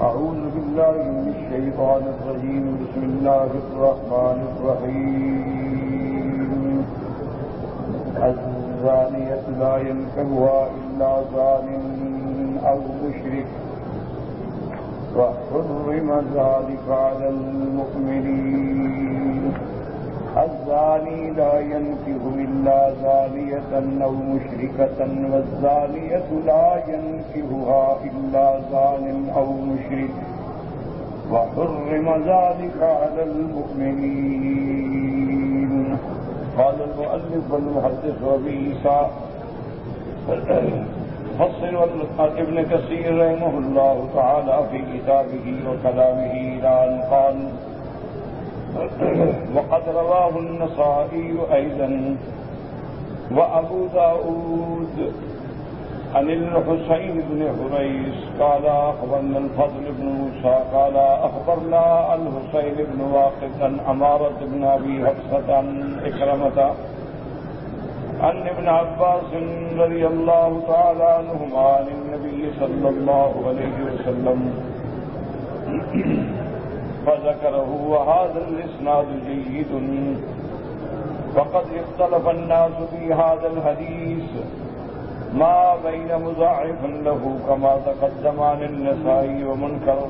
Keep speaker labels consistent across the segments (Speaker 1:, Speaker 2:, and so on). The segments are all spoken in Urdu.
Speaker 1: أعوذ بالله من الشيطان الرجيم. بسم الله الرحمن الرحيم. الزانية لا ينكحها إلا زان أو مشرك وحرم ذلك على المؤمنين. الزاني لا ينكح إلا زانية أو مشركة والزانية لا ينكحها إلا زان أو مشرك وحرم ذلك على المؤمنين. قال المؤلف والمحدث أبي عيسى فصل ابن كثير رحمه الله تعالى في كتابه وكلامه إلى أن قال: وقد رواه النسائي أيضا وأبو داود عن الحسين بن حريث قال أخبرنا الفضل بن موسى قال أخبرنا الحسين بن واقد عن عمارة بن أبي حفصة عن إكرمة عن ابن عباس رضي الله تعالى عنهما عن النبي صلى الله عليه وسلم فذكره وهذا الإسناد جيد. وقد اختلف الناس في هذا الحديث ما بين مضاعف له كما تقدم عن النسائي ومنكر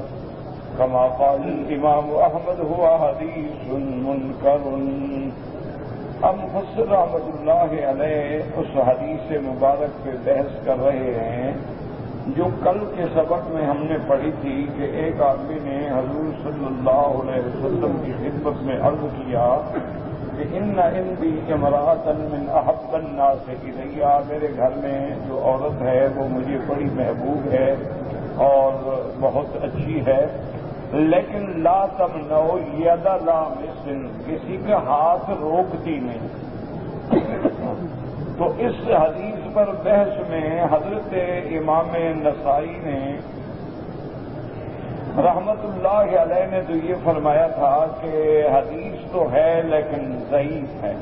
Speaker 1: كما قال الإمام أحمد هو حديث منكر. ہم مفسر رحمۃ اللہ علیہ اس حدیث مبارک پہ بحث کر رہے ہیں جو کل کے سبق میں ہم نے پڑھی تھی کہ ایک آدمی نے حضور صلی اللہ علیہ وسلم کی خدمت میں عرض کیا کہ ان عندی امرأۃ من احب الناس الیہ، میرے گھر میں جو عورت ہے وہ مجھے بڑی محبوب ہے اور بہت اچھی ہے، لیکن لا تمنعوا ید لامس، کسی کا ہاتھ روکتی نہیں۔ تو اس حدیث پر بحث میں حضرت امام نسائی نے رحمت اللہ علیہ نے تو یہ فرمایا تھا کہ حدیث تو ہے لیکن ضعیف ہے،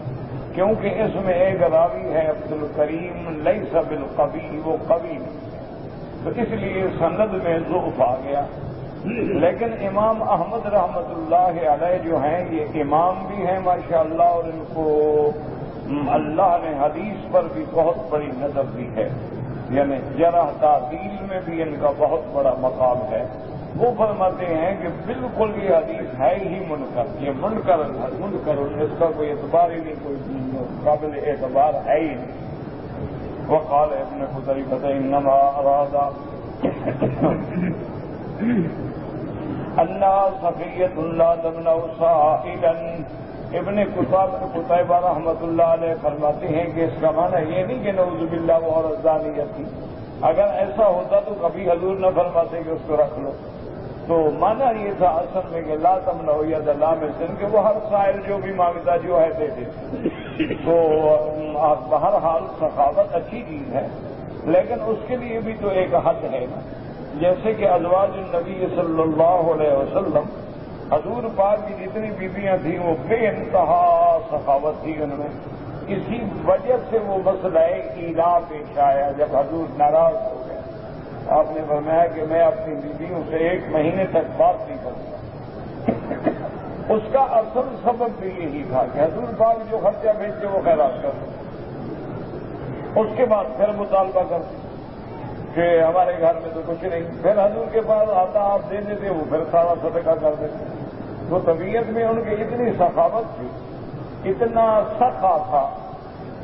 Speaker 1: کیونکہ اس میں ایک راوی ہے عبد الکریم لیس بالقوی، وہ قوی نہیں، تو اس لیے سند میں ضعف آ گیا۔ لیکن امام احمد رحمت اللہ علیہ جو ہیں یہ امام بھی ہیں ماشاءاللہ، اور ان کو اللہ نے حدیث پر بھی بہت بڑی نظر دی ہے، یعنی جرح تعدیل میں بھی ان کا بہت بڑا مقام ہے۔ وہ فرماتے ہیں کہ بالکل یہ حدیث ہے ہی منکر، یہ منکر اس کا کوئی اعتبار ہی نہیں، کوئی قابل اعتبار ہے ہی نہیں۔ وقال ابن حذیفہ انما اراد اللہ صفیۃ اللہ تمنع سائلا۔ ابن قتیبہ رحمۃ اللہ علیہ فرماتے ہیں کہ اس کا معنی یہ نہیں کہ نعوذ باللہ وہ عورت زانیہ تھی، اگر ایسا ہوتا تو کبھی حضور نہ فرماتے کہ اس کو رکھ لو۔ تو معنی یہ تھا اصل میں کہ لا تمنعوا ید لامس، کہ وہ ہر سائل جو بھی مانگتا جو ہے دے دیتے۔ تو بہرحال سخاوت اچھی چیز ہے، لیکن اس کے لیے بھی تو ایک حد ہے نا، جیسے کہ ازواج النبی صلی اللہ علیہ وسلم، حضور پاک کی جتنی بیویاں تھیں وہ بے انتہا سخاوت تھی ان میں، اسی وجہ سے وہ مسئلہ ایلا پیش آیا جب حضور ناراض ہو گئے۔ آپ نے فرمایا کہ میں اپنی بیویوں سے 1 مہینے تک بات نہیں کروں گا۔ اس کا اصل سبب بھی یہی تھا کہ حضور پاک جو خرچہ بھیجتے وہ خیرات کرتے، اس کے بعد پھر مطالبہ کرتے کہ ہمارے گھر میں تو کچھ نہیں، پھر حضور کے پاس آتا آپ دے دیتے، وہ پھر سارا صدقہ کر دیتے۔ تو طبیعت میں ان کی اتنی سخاوت تھی، اتنا سخا تھا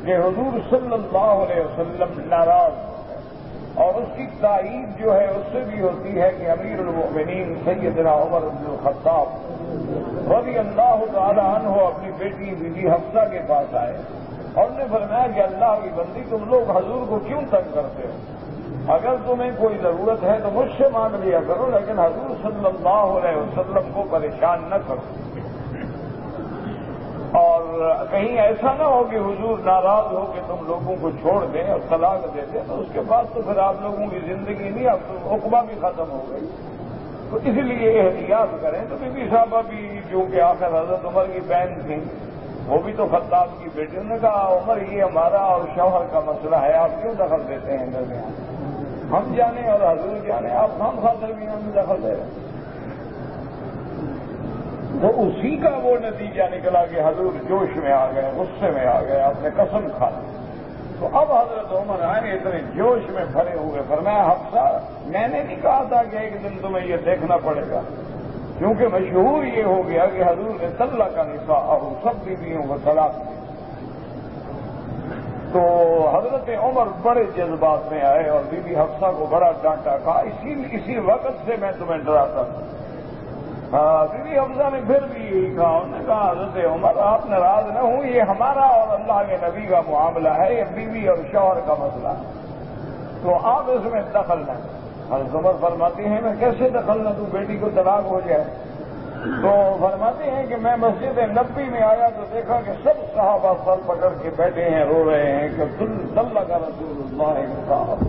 Speaker 1: کہ حضور صلی اللہ علیہ وسلم ناراض ہو گئے۔ اور اس کی تائید جو ہے اس سے بھی ہوتی ہے کہ امیر المؤمنین سیدنا عمر بن الخطاب رضی اللہ تعالی عنہ اپنی بیٹی بی بی حفصہ کے پاس آئے اور نے فرمایا کہ اللہ کی بندی تم لوگ حضور کو کیوں تنگ کرتے ہو؟ اگر تمہیں کوئی ضرورت ہے تو مجھ سے مانگ لیا کرو، لیکن حضور صلی اللہ علیہ وسلم کو پریشان نہ کرو۔ اور کہیں ایسا نہ ہو کہ حضور ناراض ہو کہ تم لوگوں کو چھوڑ دیں اور طلاق دے دیں، تو اس کے بعد تو پھر آپ لوگوں کی زندگی نہیں، اب تو عقبہ بھی ختم ہو گئی۔ تو اسی لیے احتیاط کریں۔ تو بی بی صاحبہ بھی جو کہ آخر حضرت عمر کی بہن تھیں، وہ بھی تو خطاب کی بیٹی، انہوں نے کہا عمر یہ ہمارا اور شوہر کا مسئلہ ہے، آپ کیوں دخل دیتے ہیں درمیان؟ ہم جانے اور حضور جانے، آپ خام خواہ درمیان میں دخل دے رہے ہیں۔ تو اسی کا وہ نتیجہ نکلا کہ حضور جوش میں آ گئے، غصے میں آ گئے، آپ نے قسم کھا لی۔ تو اب حضرت عمر آئے اتنے جوش میں بھرے ہوئے، فرمایا حفصہ میں نے نہیں کہا تھا کہ ایک دن تمہیں یہ دیکھنا پڑے گا، کیونکہ مشہور یہ ہو گیا کہ حضور نے طلق کا نساء سب بیویوں کو طلاق دی۔ تو حضرت عمر بڑے جذبات میں آئے اور بی بی حفصہ کو بڑا ڈانٹا، کہا اسی وقت سے میں تمہیں ڈراتا تھا۔ بی بی حفصہ نے پھر بھی یہی کہا، انہوں نے کہا حضرت عمر آپ ناراض نہ ہوں، یہ ہمارا اور اللہ کے نبی کا معاملہ ہے، یہ بیوی اور شوہر کا مسئلہ ہے، تو آپ اس میں دخل نہ دیں۔ حضرت عمر فرماتی ہیں میں کیسے دخل نہ دوں، بیٹی کو طلاق ہو جائے؟ تو فرماتے ہیں کہ میں مسجد نبوی میں آیا تو دیکھا کہ سب صحابہ سر پکڑ کے بیٹھے ہیں، رو رہے ہیں کہ طلق رسول اللہ صاحب،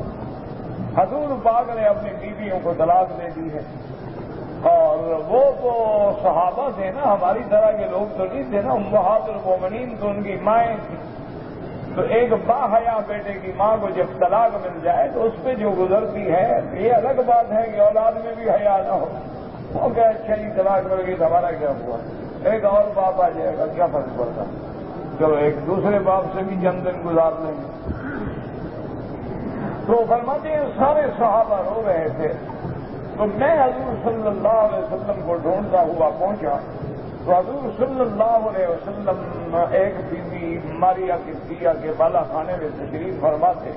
Speaker 1: حضور پاک نے اپنی بیویوں کو طلاق دے دی ہے۔ اور وہ تو صحابہ تھے نا، ہماری طرح کے لوگ تو نہیں تھے نا، امہات المومنین تو ان کی مائیں تھیں، تو ایک باحیا بیٹے کی ماں کو جب طلاق مل جائے تو اس پہ جو گزرتی ہے یہ الگ بات ہے کہ اولاد میں بھی حیا نہ ہو، وہ کہ اچھا جی طلاق مل گئی تو ہمارا کیا ہوا، ایک اور باپ آ جائے گا کیا فرق پڑتا، چلو ایک دوسرے باپ سے بھی چند دن گزار لیں گے۔ تو فرماتے ہیں سارے صحابہ رو رہے تھے، تو میں حضور صلی اللہ علیہ وسلم کو ڈھونڈتا ہوا پہنچا، تو حضور صلی اللہ علیہ وسلم ایک بی بی ماریا قبطیہ کے بالا خانے میں تشریف فرما تھے۔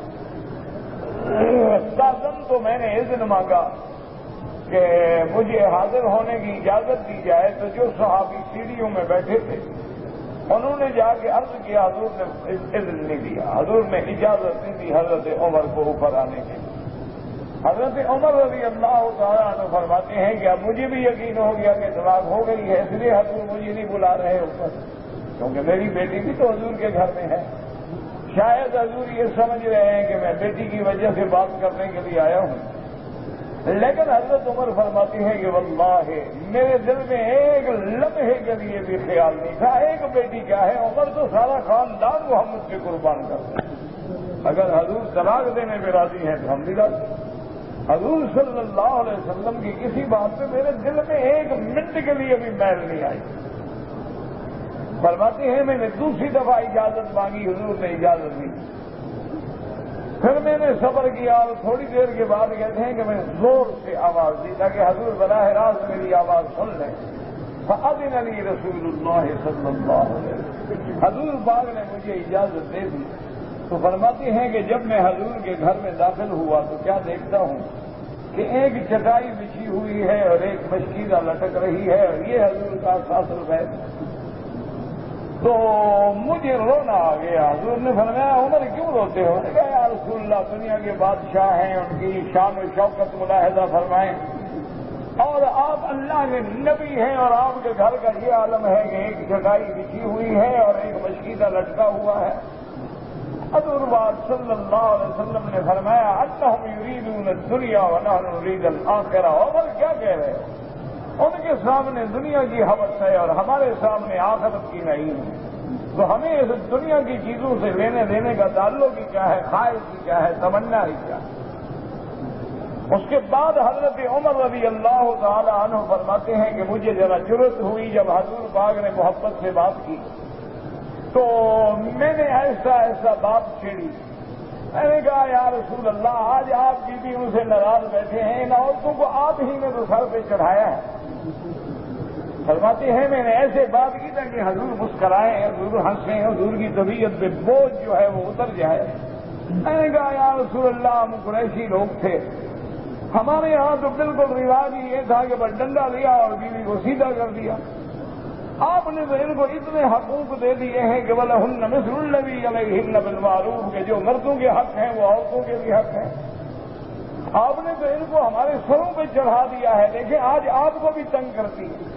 Speaker 1: استاذن تو میں نے اذن مانگا کہ مجھے حاضر ہونے کی اجازت دی جائے، تو جو صحابی سیڑھیوں میں بیٹھے تھے انہوں نے جا کے عرض کیا، حضور نے اذن نہیں دیا، حضور نے اجازت نہیں دی حضرت عمر کو اوپر آنے کی۔ حضرت عمر رضی اللہ تعالیٰ عنہ فرماتے ہیں کہ اب مجھے بھی یقین ہو گیا کہ طلاق ہو گئی ہے، اس لیے حضور مجھے نہیں بلا رہے اوپر، کیونکہ میری بیٹی بھی تو حضور کے گھر میں ہے، شاید حضور یہ سمجھ رہے ہیں کہ میں بیٹی کی وجہ سے بات کرنے کے لیے آیا ہوں۔ لیکن حضرت عمر فرماتی ہیں کہ واللہ میرے دل میں ایک لمحے کے لیے بھی خیال نہیں تھا، ایک بیٹی کیا ہے، عمر تو سارا خاندان محمد پہ قربان کرتا ہے، اگر حضور طلاق دینے پہ راضی ہیں تو ہم بھی راضی ہیں۔ حضور صلی اللہ علیہ وسلم کی کسی بات پہ میرے دل میں ایک منٹ کے لیے بھی میل نہیں آئی۔ فرماتے ہیں میں نے دوسری دفعہ اجازت مانگی، حضور نے اجازت دی، پھر میں نے صبر کیا اور تھوڑی دیر کے بعد کہتے ہیں کہ میں زور سے آواز دی تاکہ حضور براہ راست میری آواز سن لیں۔ فأذن لي رسول اللہ صلی اللہ علیہ وسلم، حضور پاک نے مجھے اجازت دے دی۔ تو فرماتے ہیں کہ جب میں حضور کے گھر میں داخل ہوا تو کیا دیکھتا ہوں کہ ایک چٹائی بچھی ہوئی ہے اور ایک مشکیزہ لٹک رہی ہے، اور یہ حضور کا ساسر بیت۔ تو مجھے رونا آ گیا۔ حضور نے فرمایا عمر کیوں روتے ہو؟ نے کہا یا رسول اللہ دنیا کے بادشاہ ہیں، ان کی شان و شوکت ملاحظہ فرمائیں، اور آپ اللہ کے نبی ہیں اور آپ کے گھر کا یہ عالم ہے کہ ایک چٹائی بچھی ہوئی ہے اور ایک مشکیزہ لٹکا ہوا ہے۔ حضور صلی اللہ علیہ وسلم نے فرمایا انہم یریدون الدنیا ونحن نرید الآخرہ۔ عمر کیا کہہ رہے ہو؟ ان کے سامنے دنیا کی حوث ہے اور ہمارے سامنے آخرت کی نہیں ہے، تو ہمیں اس دنیا کی چیزوں سے لینے دینے کا تعلق ہی کیا ہے، خواہش ہی کیا ہے، تمنا ہی کیا ہے۔ اس کے بعد حضرت عمر رضی اللہ تعالی عنہ فرماتے ہیں کہ مجھے ذرا جرأت ہوئی جب حضور پاک نے محبت سے بات کی تو میں نے ایسا ایسا بات چھیڑی۔ میں نے کہا یا رسول اللہ آج آپ بیویوں سے ناراض بیٹھے ہیں، ان عورتوں کو آپ ہی نے تو سر پہ چڑھایا ہے۔ فرماتے ہیں میں نے ایسے بات کی تھا کہ حضور مسکرائیں، حضور ہنسیں، حضور کی طبیعت پہ بوجھ جو ہے وہ اتر جائے۔ میں نے کہا یا رسول اللہ ہم قریشی لوگ تھے، ہمارے یہاں تو بالکل رواج ہی یہ تھا کہ بس ڈنڈا لیا اور بیوی کو سیدھا کر دیا۔ آپ نے تو ان کو اتنے حقوق دے دیے ہیں کہ وَلَهُنَّ مِثْلُ الَّذِي عَلَيْهِنَّ بِالْمَعْرُوفِ، کہ جو مردوں کے حق ہیں وہ عورتوں کے بھی حق ہیں۔ آپ نے تو ان کو ہمارے سروں پہ چڑھا دیا ہے، دیکھیں آج آپ کو بھی تنگ کرتی ہے۔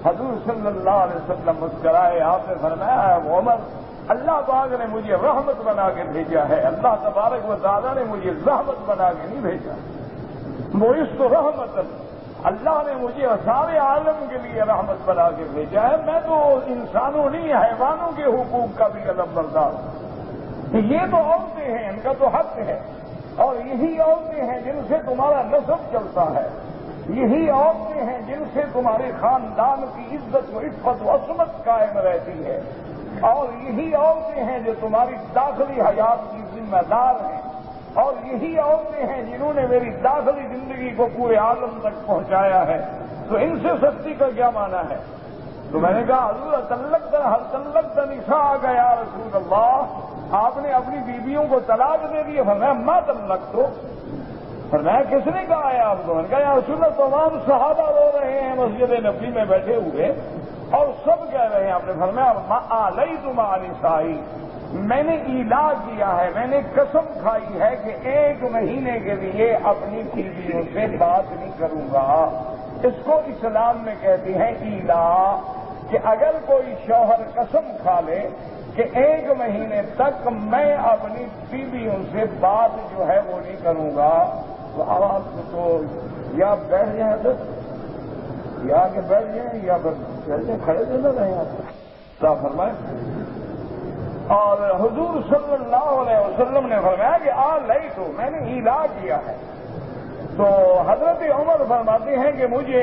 Speaker 1: حضور صلی اللہ علیہ وسلم مسکرائے، آپ نے فرمایا عمر اللہ پاک نے مجھے رحمت بنا کے بھیجا ہے، اللہ تبارک و تعالیٰ نے مجھے رحمت بنا کے نہیں بھیجا، وہ اس کو رحمت اللہ نے مجھے سارے عالم کے لیے رحمت بنا کے بھیجا ہے۔ میں تو انسانوں نہیں حیوانوں کے حقوق کا بھی علم بردار ہوں، یہ تو عورتیں ہیں، ان کا تو حق ہے، اور یہی عورتیں ہیں جن سے تمہارا نسب چلتا ہے، یہی عورتیں ہیں جن سے تمہارے خاندان کی عزت و عفت و عصمت قائم رہتی ہے، اور یہی عورتیں ہیں جو تمہاری داخلی حیات کی ذمہ دار ہیں، اور یہی عورتیں ہیں جنہوں نے میری داخلی زندگی کو پورے عالم تک پہنچایا ہے، تو ان سے سختی کا کیا معنی ہے؟ تو میں نے کہا حضور ہر تلق نساء آ گیا یا رسول اللہ، آپ نے اپنی بیویوں کو طلاق دے دی؟ فرمایا ما طلق تو، فرمایا کس نے کہا ہے آپ کو؟ میں نے کہا یا رسول اللہ تمام صحابہ رو رہے ہیں مسجد نبوی میں بیٹھے ہوئے اور سب کہہ رہے ہیں. آپ نے فرمایا ما علیت مع نسائی، میں نے ایلا کیا ہے، میں نے قسم کھائی ہے کہ 1 مہینے کے لیے اپنی بیویوں سے بات نہیں کروں گا. اس کو اسلام میں کہتے ہیں ایلا، کہ اگر کوئی شوہر قسم کھا لے کہ 1 مہینے تک میں اپنی بیویوں سے بات جو ہے وہ نہیں کروں گا، تو آواز تو یا بیٹھ جائیں تو یا کہ بیٹھ جائیں یا کھڑے تو نہ رہیں آپ صاحب فرمائے. اور حضور صلی اللہ علیہ وسلم نے فرمایا کہ لئی تو میں نے ایلا کیا ہے. تو حضرت عمر فرماتے ہیں کہ مجھے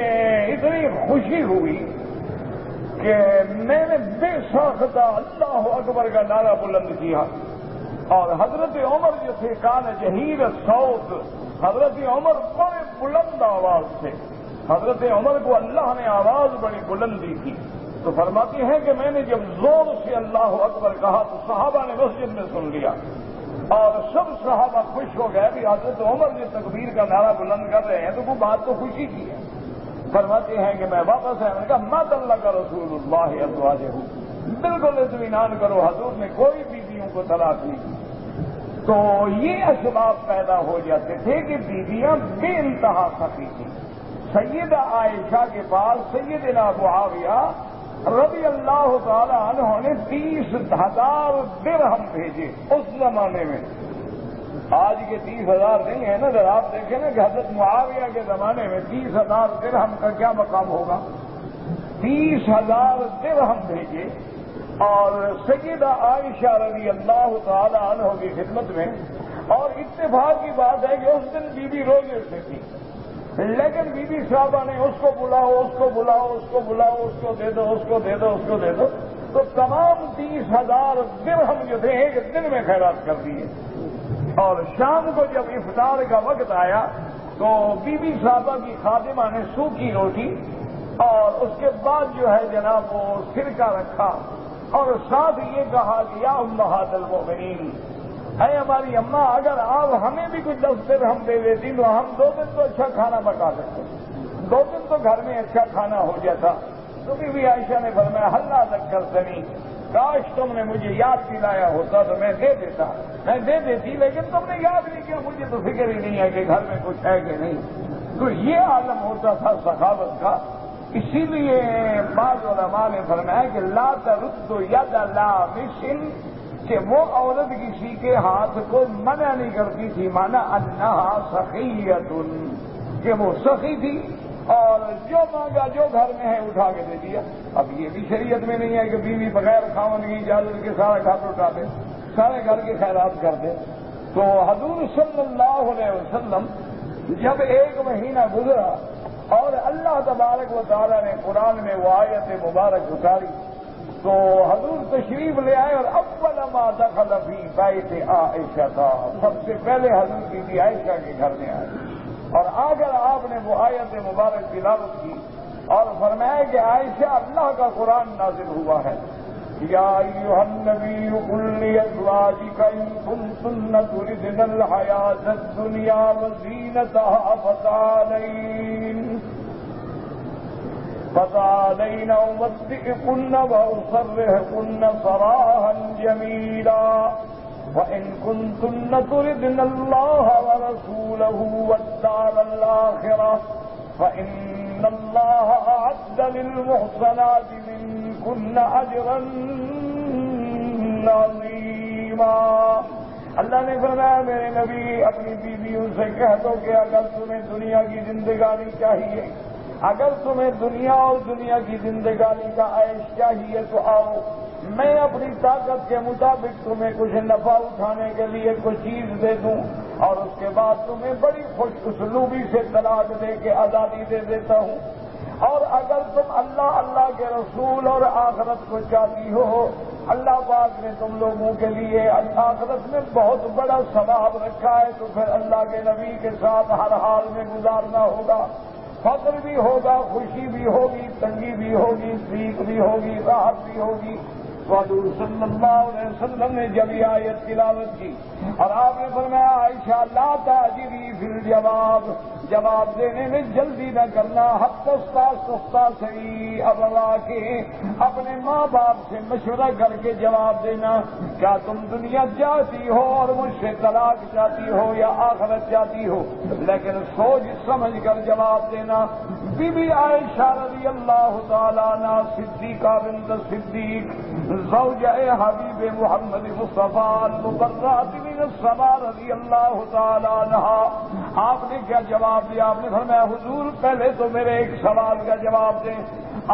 Speaker 1: اتنی خوشی ہوئی کہ میں نے بے ساختہ اللہ اکبر کا نعرہ بلند کیا. اور حضرت عمر جو تھے کان جہیر صوت، حضرت عمر بڑے بلند آواز تھے، حضرت عمر کو اللہ نے آواز بڑی بلندی کی. تو فرماتی ہیں کہ میں نے جب زور سے اللہ اکبر کہا تو صحابہ نے مسجد میں سن لیا اور سب صحابہ خوش ہو گئے کہ حضرت عمر جو تکبیر کا نعرہ بلند کر رہے ہیں تو وہ بات تو خوشی کی ہے. فرماتے ہیں کہ میں واپس آیا، میں نے کہا ما طلق رسول اللہ ازواجہ، بالکل اطمینان کرو حضور نے کوئی بیویوں کو طلاق نہیں کی. تو یہ اسباب پیدا ہو جاتے تھے کہ بیویاں بے انتہا سخی تھیں. سیدہ عائشہ کے پاس سیدنا معاویہ رضی اللہ تعالی عنہ نے 30,000 درہم بھیجے اس زمانے میں. آج کے 30,000 نہیں ہے نا، اگر آپ دیکھیں نا کہ حضرت معاویہ کے زمانے میں 30,000 درہم کا کیا مقام ہوگا. 30,000 درہم بھیجے اور سیدہ عائشہ رضی اللہ تعالی عنہ کی خدمت میں. اور اتفاق کی بات ہے کہ اس دن بی بی روزے سے تھی، لیکن بی بی صاحبہ نے اس کو بلاؤ اس کو بلاؤ اس کو بلاؤ، اس کو دے دو اس کو دے دو اس کو دے دو، تو تمام 30,000 درہم جو تھے ایک دن میں خیرات کر دیے. اور شام کو جب افطار کا وقت آیا تو بی بی صاحبہ کی خادمہ نے سوکھی روٹی اور اس کے بعد جو ہے جناب وہ سرکہ رکھا اور ساتھ یہ کہا کہ یا امہات المؤمنین، اے ہماری اماں اگر آپ ہمیں بھی کچھ 10 درہم دے دیتی تو ہم 2 دن تو اچھا کھانا پکا سکتے، 2 دن تو گھر میں اچھا کھانا ہو جاتا. تو بی بی عائشہ نے فرمایا ہلا ذکرتنی، کاش تم نے مجھے یاد دلایا ہوتا تو میں دے دیتا، میں دے دیتی، لیکن تم نے یاد نہیں کیا، مجھے تو فکر ہی نہیں ہے کہ گھر میں کچھ ہے کہ نہیں. تو یہ عالم ہوتا تھا سخاوت کا. اسی لیے بعض علماء نے فرمایا کہ لا ترد ید لامس، کہ وہ عورت کسی کے ہاتھ کو منع نہیں کرتی تھی، مانا انہا سخیۃ، کہ وہ سخی تھی اور جو مانگا جو گھر میں ہے اٹھا کے دے دیا. اب یہ بھی شریعت میں نہیں ہے کہ بیوی بغیر خاوند کی اجازت کے سارا گھر اٹھا دے، سارے گھر کی خیرات کر دے. تو حضور صلی اللہ علیہ وسلم جب 1 مہینہ گزرا اور اللہ تبارک و تعالیٰ نے قرآن میں وہ آیت مبارک اتاری تو حضور تشریف لے آئے اور اول ما دخل فی بیت عائشہ تھا، سب سے پہلے حضور کی بی عائشہ کے گھر میں آئے اور آ کر آپ نے وہ آیت مبارک تلاوت کی اور فرمایا کہ عائشہ اللہ کا قرآن نازل ہوا ہے. یا ایھا النبی قل لازواجک ان کنتن تردن الحیاۃ الدنیا وزینتها فتعالین امتعکن واسرحکن سراحا جمیلا وَإِن كُنتُنَّ تُرِدْنَ اللَّهَ وَرَسُولَهُ وَالدَّارَ الْآخِرَةَ فَإِنَّ اللَّهَ أَعَدَّ لِلْمُحْصَنَاتِ مِنكُنَّ أَجْرًا عَظِيمًا. اللہ نے فرمایا میرے نبی اپنی بیویوں سے کہہ دو کہ اگر تمہیں دنیا کی زندگانی چاہیے، اگر تمہیں دنیا اور دنیا کی زندگانی کا عیش چاہیے تو آؤ، میں اپنی طاقت کے مطابق تمہیں کچھ نفع اٹھانے کے لیے کچھ چیز دے دوں اور اس کے بعد تمہیں بڑی خوش اسلوبی سے طلاق دے کے آزادی دے دیتا ہوں، اور اگر تم اللہ اللہ کے رسول اور آخرت کو چاہتی ہو، اللہ پاک نے تم لوگوں کے لیے آخرت میں بہت بڑا ثواب رکھا ہے، تو پھر اللہ کے نبی کے ساتھ ہر حال میں گزارنا ہوگا، فخر بھی ہوگا، خوشی بھی ہوگی، تنگی بھی ہوگی، سیکھ بھی ہوگی، راحت بھی ہوگی۔ تو حضور صلی اللہ علیہ وسلم نے جب یہ آیت تلاوت کی اور آپ نے فرمایا عائشہ لا تعجلی فی الجواب، جواب دینے میں جلدی نہ کرنا، حتی سستا سری ابوا کے اپنے ماں باپ سے مشورہ کر کے جواب دینا، کیا تم دنیا چاہتی ہو اور مجھ سے طلاق چاہتی ہو یا آخرت چاہتی ہو، لیکن سوچ سمجھ کر جواب دینا۔ بی بی عائشہ رضی اللہ تعالیٰ عنہ صدیقہ بنت صدیق زوجہ حبیب محمد مصطفیٰ المبرأۃ من السماء رضی اللہ تعالیٰ عنہ، آپ نے کیا جواب دیا؟ آپ نے فرمایا حضور پہلے تو میرے ایک سوال کا جواب دیں،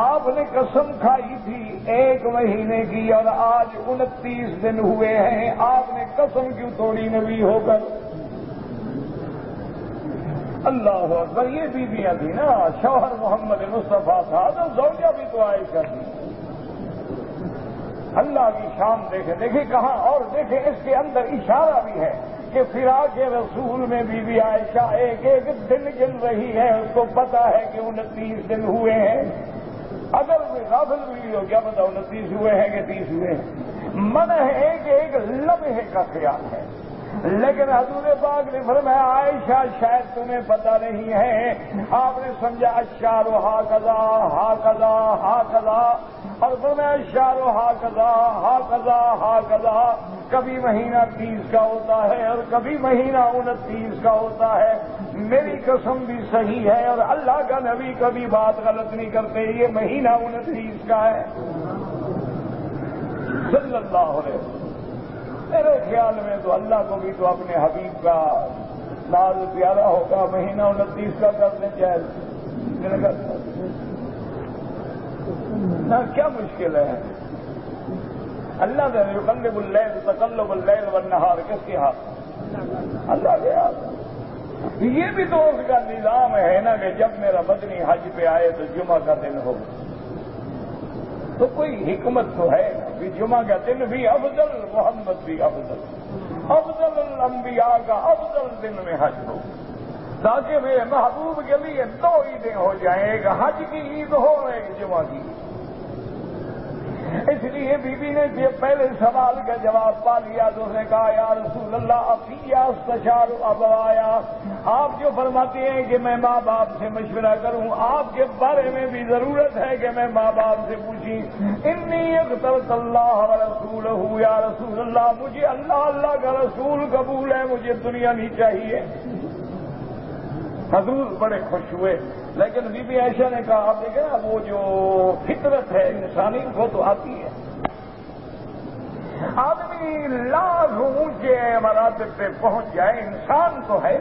Speaker 1: آپ نے قسم کھائی تھی 1 مہینے کی اور آج 29 دن ہوئے ہیں، آپ نے قسم کیوں توڑی نبی ہو کر؟ اللہ اکبر، یہ بیویاں تھی نا، شوہر محمد مصطفیٰ تھا تو زوجہ بھی تو عائشہ تھی۔ اللہ کی شان دیکھیں کہاں، اور دیکھیں اس کے اندر اشارہ بھی ہے کہ فراق رسول میں بی بی عائشہ ایک ایک دن گن رہی ہے، اس کو پتا ہے کہ 29 دن ہوئے ہیں، اگر کوئی غافل ہوئی ہو کیا پتا 29 ہوئے ہیں کہ 30 ہوئے ہیں، من ہے ایک ایک لمحے کا خیال ہے۔ لیکن حضور پاک نے فرمایا عائشہ شاید تمہیں پتہ نہیں ہے، آپ نے سمجھا الشہر ہاکذا ہاکذا ہاکذا، اور فرمایا الشہر ہاکذا ہاکذا ہاکذا، کبھی مہینہ 30 کا ہوتا ہے اور کبھی مہینہ 29 کا ہوتا ہے، میری قسم بھی صحیح ہے اور اللہ کا نبی کبھی بات غلط نہیں کرتے، یہ مہینہ 29 کا ہے صلی اللہ علیہ وسلم۔ میرے خیال میں تو اللہ کو بھی تو اپنے حبیب کا ناز پیارا ہوگا، مہینہ 29 کا کرنے چاہے کیا مشکل ہے؟ اللہ نے یقلب اللیل تقلب اللیل والنہار کس کے ہاتھ؟ اللہ کے ہاتھ۔ یہ بھی تو اس کا نظام ہے نا کہ جب میرا مدنی حج پہ آئے تو جمعہ کا دن ہو، تو کوئی حکمت تو ہے کہ جمعہ کا دن بھی افضل، محمد بھی افضل الانبیاء کا افضل دن میں حج ہو، تاکہ میرے محبوب کے لیے 2 عیدیں ہو جائیں، ایک حج کی عید ہو اور ایک جمعہ کی عید۔ اس لیے بی بی نے جب پہلے سوال کا جواب پا لیا تو اس نے کہا یا رسول اللہ افیا استشار ابوایا، آپ جو فرماتے ہیں کہ میں ماں باپ سے مشورہ کروں، آپ کے بارے میں بھی ضرورت ہے کہ میں ماں باپ سے پوچھیں۔ انی اخترت اللہ ورسولہ، یا رسول اللہ مجھے اللہ کا رسول قبول ہے، مجھے دنیا نہیں چاہیے۔ حضور بڑے خوش ہوئے، لیکن بی بی عائشہ نے کہا آپ دیکھیں نا وہ جو فطرت ہے انسانی وہ تو آتی ہے، آدمی لاکھ اونچے مراتب پہ پہنچ جائے انسان تو ہے،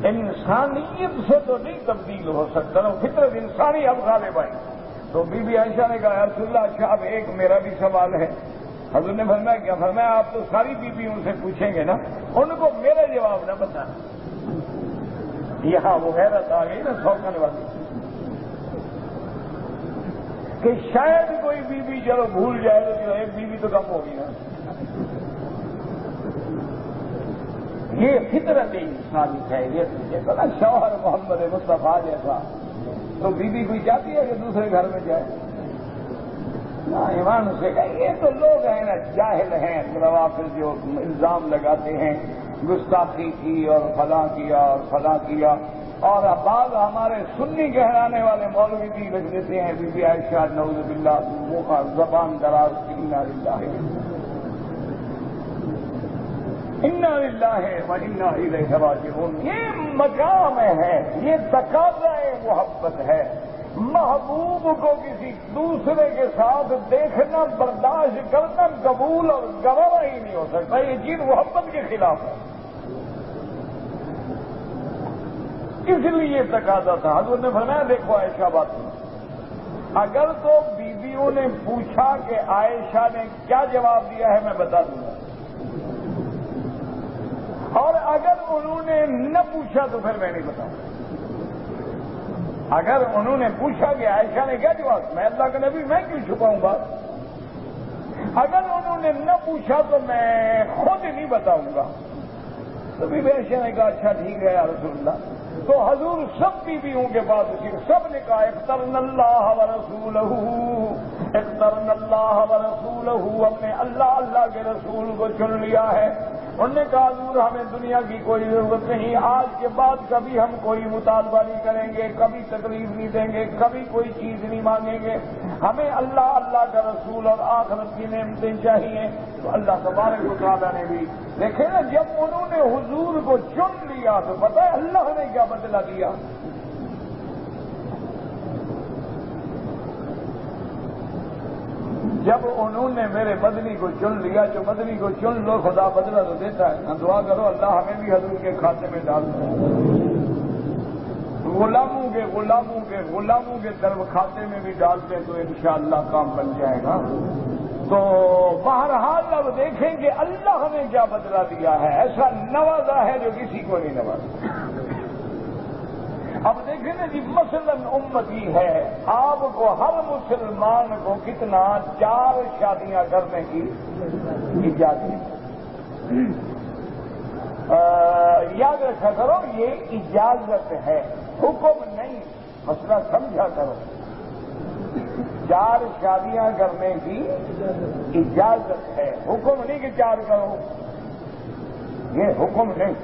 Speaker 1: انسانیت سے تو نہیں تبدیل ہو سکتا، فطرت انسانی اب غالب آئی۔ تو بی بی عائشہ نے کہا یا رسول اللہ اچھا اب ایک میرا بھی سوال ہے۔ حضور نے فرمایا کیا؟ فرمایا آپ تو ساری بیویوں سے پوچھیں گے نا، ان کو میرا جواب نہ بتانا۔ یہاں وہ حیرت آ گئی نا سوکن والی کہ شاید کوئی بیوی چلو بھول جائے تو ایک بیوی تو کم ہوگی نا، یہ فطرت انسانی ہے، یہ پتا شوہر محمد مصطفیٰ جیسا تو بیوی کوئی چاہتی ہے کہ دوسرے گھر میں جائے نا، ایمان سے کہ یہ تو لوگ ہیں نا جاہل ہیں، روافض جو الزام لگاتے ہیں گستاخی کی اور فلاں کیا اور فلاں کیا، اور بعض ہمارے سنی کہلانے والے مولوی بھی لکھ دیتے ہیں بی بی عائشہ نعوذ باللہ زبان دراز کی انا للہ و انا الیہ راجعون۔ یہ مقام ہے، یہ تقاضا محبت ہے، محبوب کو کسی دوسرے کے ساتھ دیکھنا برداشت کرنا قبول اور گوارا ہی نہیں ہو سکتا، یہ چیز محبت کے خلاف ہے، اس لیے تقاضا تھا۔ حضور نے فرمایا دیکھو عائشہ بات اگر تو بیویوں نے پوچھا کہ عائشہ نے کیا جواب دیا ہے میں بتا دوں گا، اور اگر انہوں نے نہ پوچھا تو پھر میں نہیں بتاؤں. اگر انہوں نے پوچھا کہ عائشہ نے کیا جواب، میں اللہ کے نبی میں کیوں چھپاؤں بات. اگر انہوں نے نہ پوچھا تو میں خود نہیں بتاؤں گا. تو بی بی عائشہ نے کہا اچھا ٹھیک ہے یا رسول اللہ. تو حضور سب بیویوں کے بعد سب نے کہا اخترن اللہ ورسولہ، اخترن اللہ ورسولہ، ہم نے اللہ کے رسول کو چن لیا ہے. انہوں نے کہا حضور ہمیں دنیا کی کوئی ضرورت نہیں، آج کے بعد کبھی ہم کوئی مطالبہ نہیں کریں گے، کبھی تکلیف نہیں دیں گے، کبھی کوئی چیز نہیں مانگیں گے. ہمیں اللہ کا رسول اور آخرت کی نعمتیں چاہیے. تو اللہ تبارک و تعالیٰ نے بھی دیکھے نا، جب انہوں نے حضور کو چن لیا تو پتہ ہے اللہ نے کیا بدلہ دیا. جب انہوں نے میرے مدنی کو چن لیا، جو مدنی کو چن لو خدا بدلہ تو دیتا ہے. دعا کرو اللہ ہمیں بھی حضور کے کھاتے میں ڈال دو. غلاموں کے طرف کھاتے میں بھی ڈالتے تو انشاءاللہ کام بن جائے گا. تو بہرحال اب دیکھیں کہ اللہ نے کیا بدلہ دیا ہے. ایسا نوازا ہے جو کسی کو نہیں نوازا. اب دیکھیں نا جی، مثلاً امتی ہے، آپ کو ہر مسلمان کو کتنا 4 شادیاں کرنے کی اجازت ہے. یاد رکھا کرو یہ اجازت ہے، حکم نہیں. مسئلہ سمجھا کرو. 4 شادیاں کرنے کی اجازت ہے، حکم نہیں کہ 4 کرو. یہ حکم نہیں،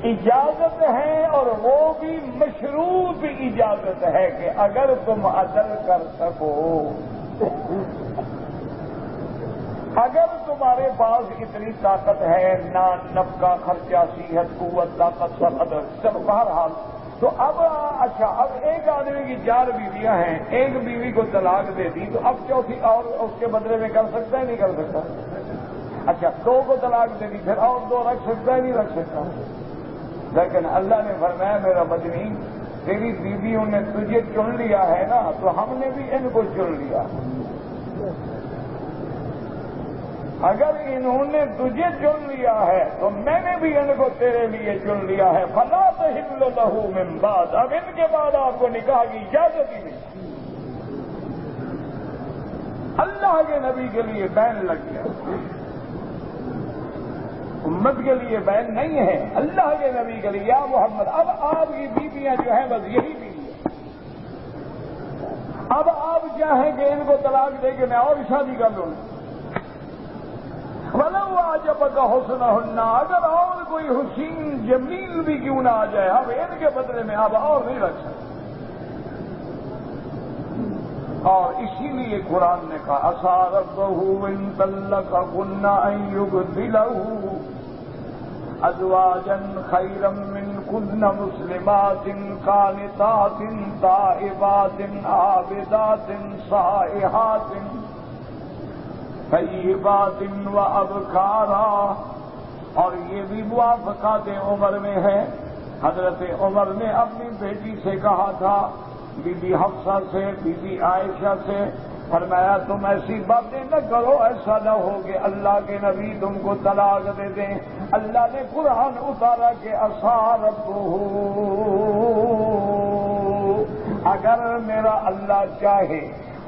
Speaker 1: اجازت ہے. اور وہ بھی مشروط اجازت ہے کہ اگر تم عدل کر سکو، اگر تمہارے پاس اتنی طاقت ہے، نفقہ خرچہ، صحت، قوت، طاقت، سب بہرحال. تو اب اچھا، اب ایک آدمی کی 4 بیویاں ہیں، ایک بیوی کو طلاق دے دی تو اب چوتھی اور اس کے بدلے میں کر سکتا ہے نہیں کر سکتا؟ اچھا 2 کو طلاق دے دی پھر اور 2 رکھ سکتا ہے نہیں رکھ سکتا؟ لیکن اللہ نے فرمایا میرا مدنی، تیری بیویوں نے تجھے چن لیا ہے نا، تو ہم نے بھی ان کو چن لیا. اگر انہوں نے تجھے چن لیا ہے تو میں نے بھی ان کو تیرے لیے چن لیا ہے. فلا تحل لہ من بعد، اب ان کے بعد آپ کو نکاح کی اجازت ہی نہیں. اللہ کے نبی کے لیے بین لگ گیا، امت کے لیے بین نہیں ہے، اللہ کے نبی کے لیے. یا محمد، اب آپ کی بیویاں جو ہیں بس یہی بیوی ہے. اب آپ چاہیں کہ ان کو طلاق دے کے میں اور شادی کر لوں. وَلَوْ أَعْجَبَكَ حُسْنُهُنَّ، اگر اور کوئی حسین جمیل بھی کیوں نہ آ جائے، اب ان کے بدلے میں اب اور نہیں رکھ سکتے. اور اسی لیے قرآن نے کہا عَسَىٰ رَبُّهُ إِن طَلَّقَكُنَّ أَن يُبْدِلَهُ أَزْوَاجًا خَيْرًا مِّنكُنَّ مُسْلِمَاتٍ قَانِتَاتٍ تَائِبَاتٍ عَابِدَاتٍ سَائِحَاتٍ طیبات و ابکارا. اور یہ بھی موافقات عمر میں ہے. حضرت عمر نے اپنی بیٹی سے کہا تھا، بی بی حفصہ سے، بی بی عائشہ سے، فرمایا تم ایسی باتیں نہ کرو، ایسا نہ ہو کہ اللہ کے نبی تم کو طلاق دے دیں. اللہ نے قرآن اتارا کہ عَسَىٰ رَبُّهُ، اگر میرا اللہ چاہے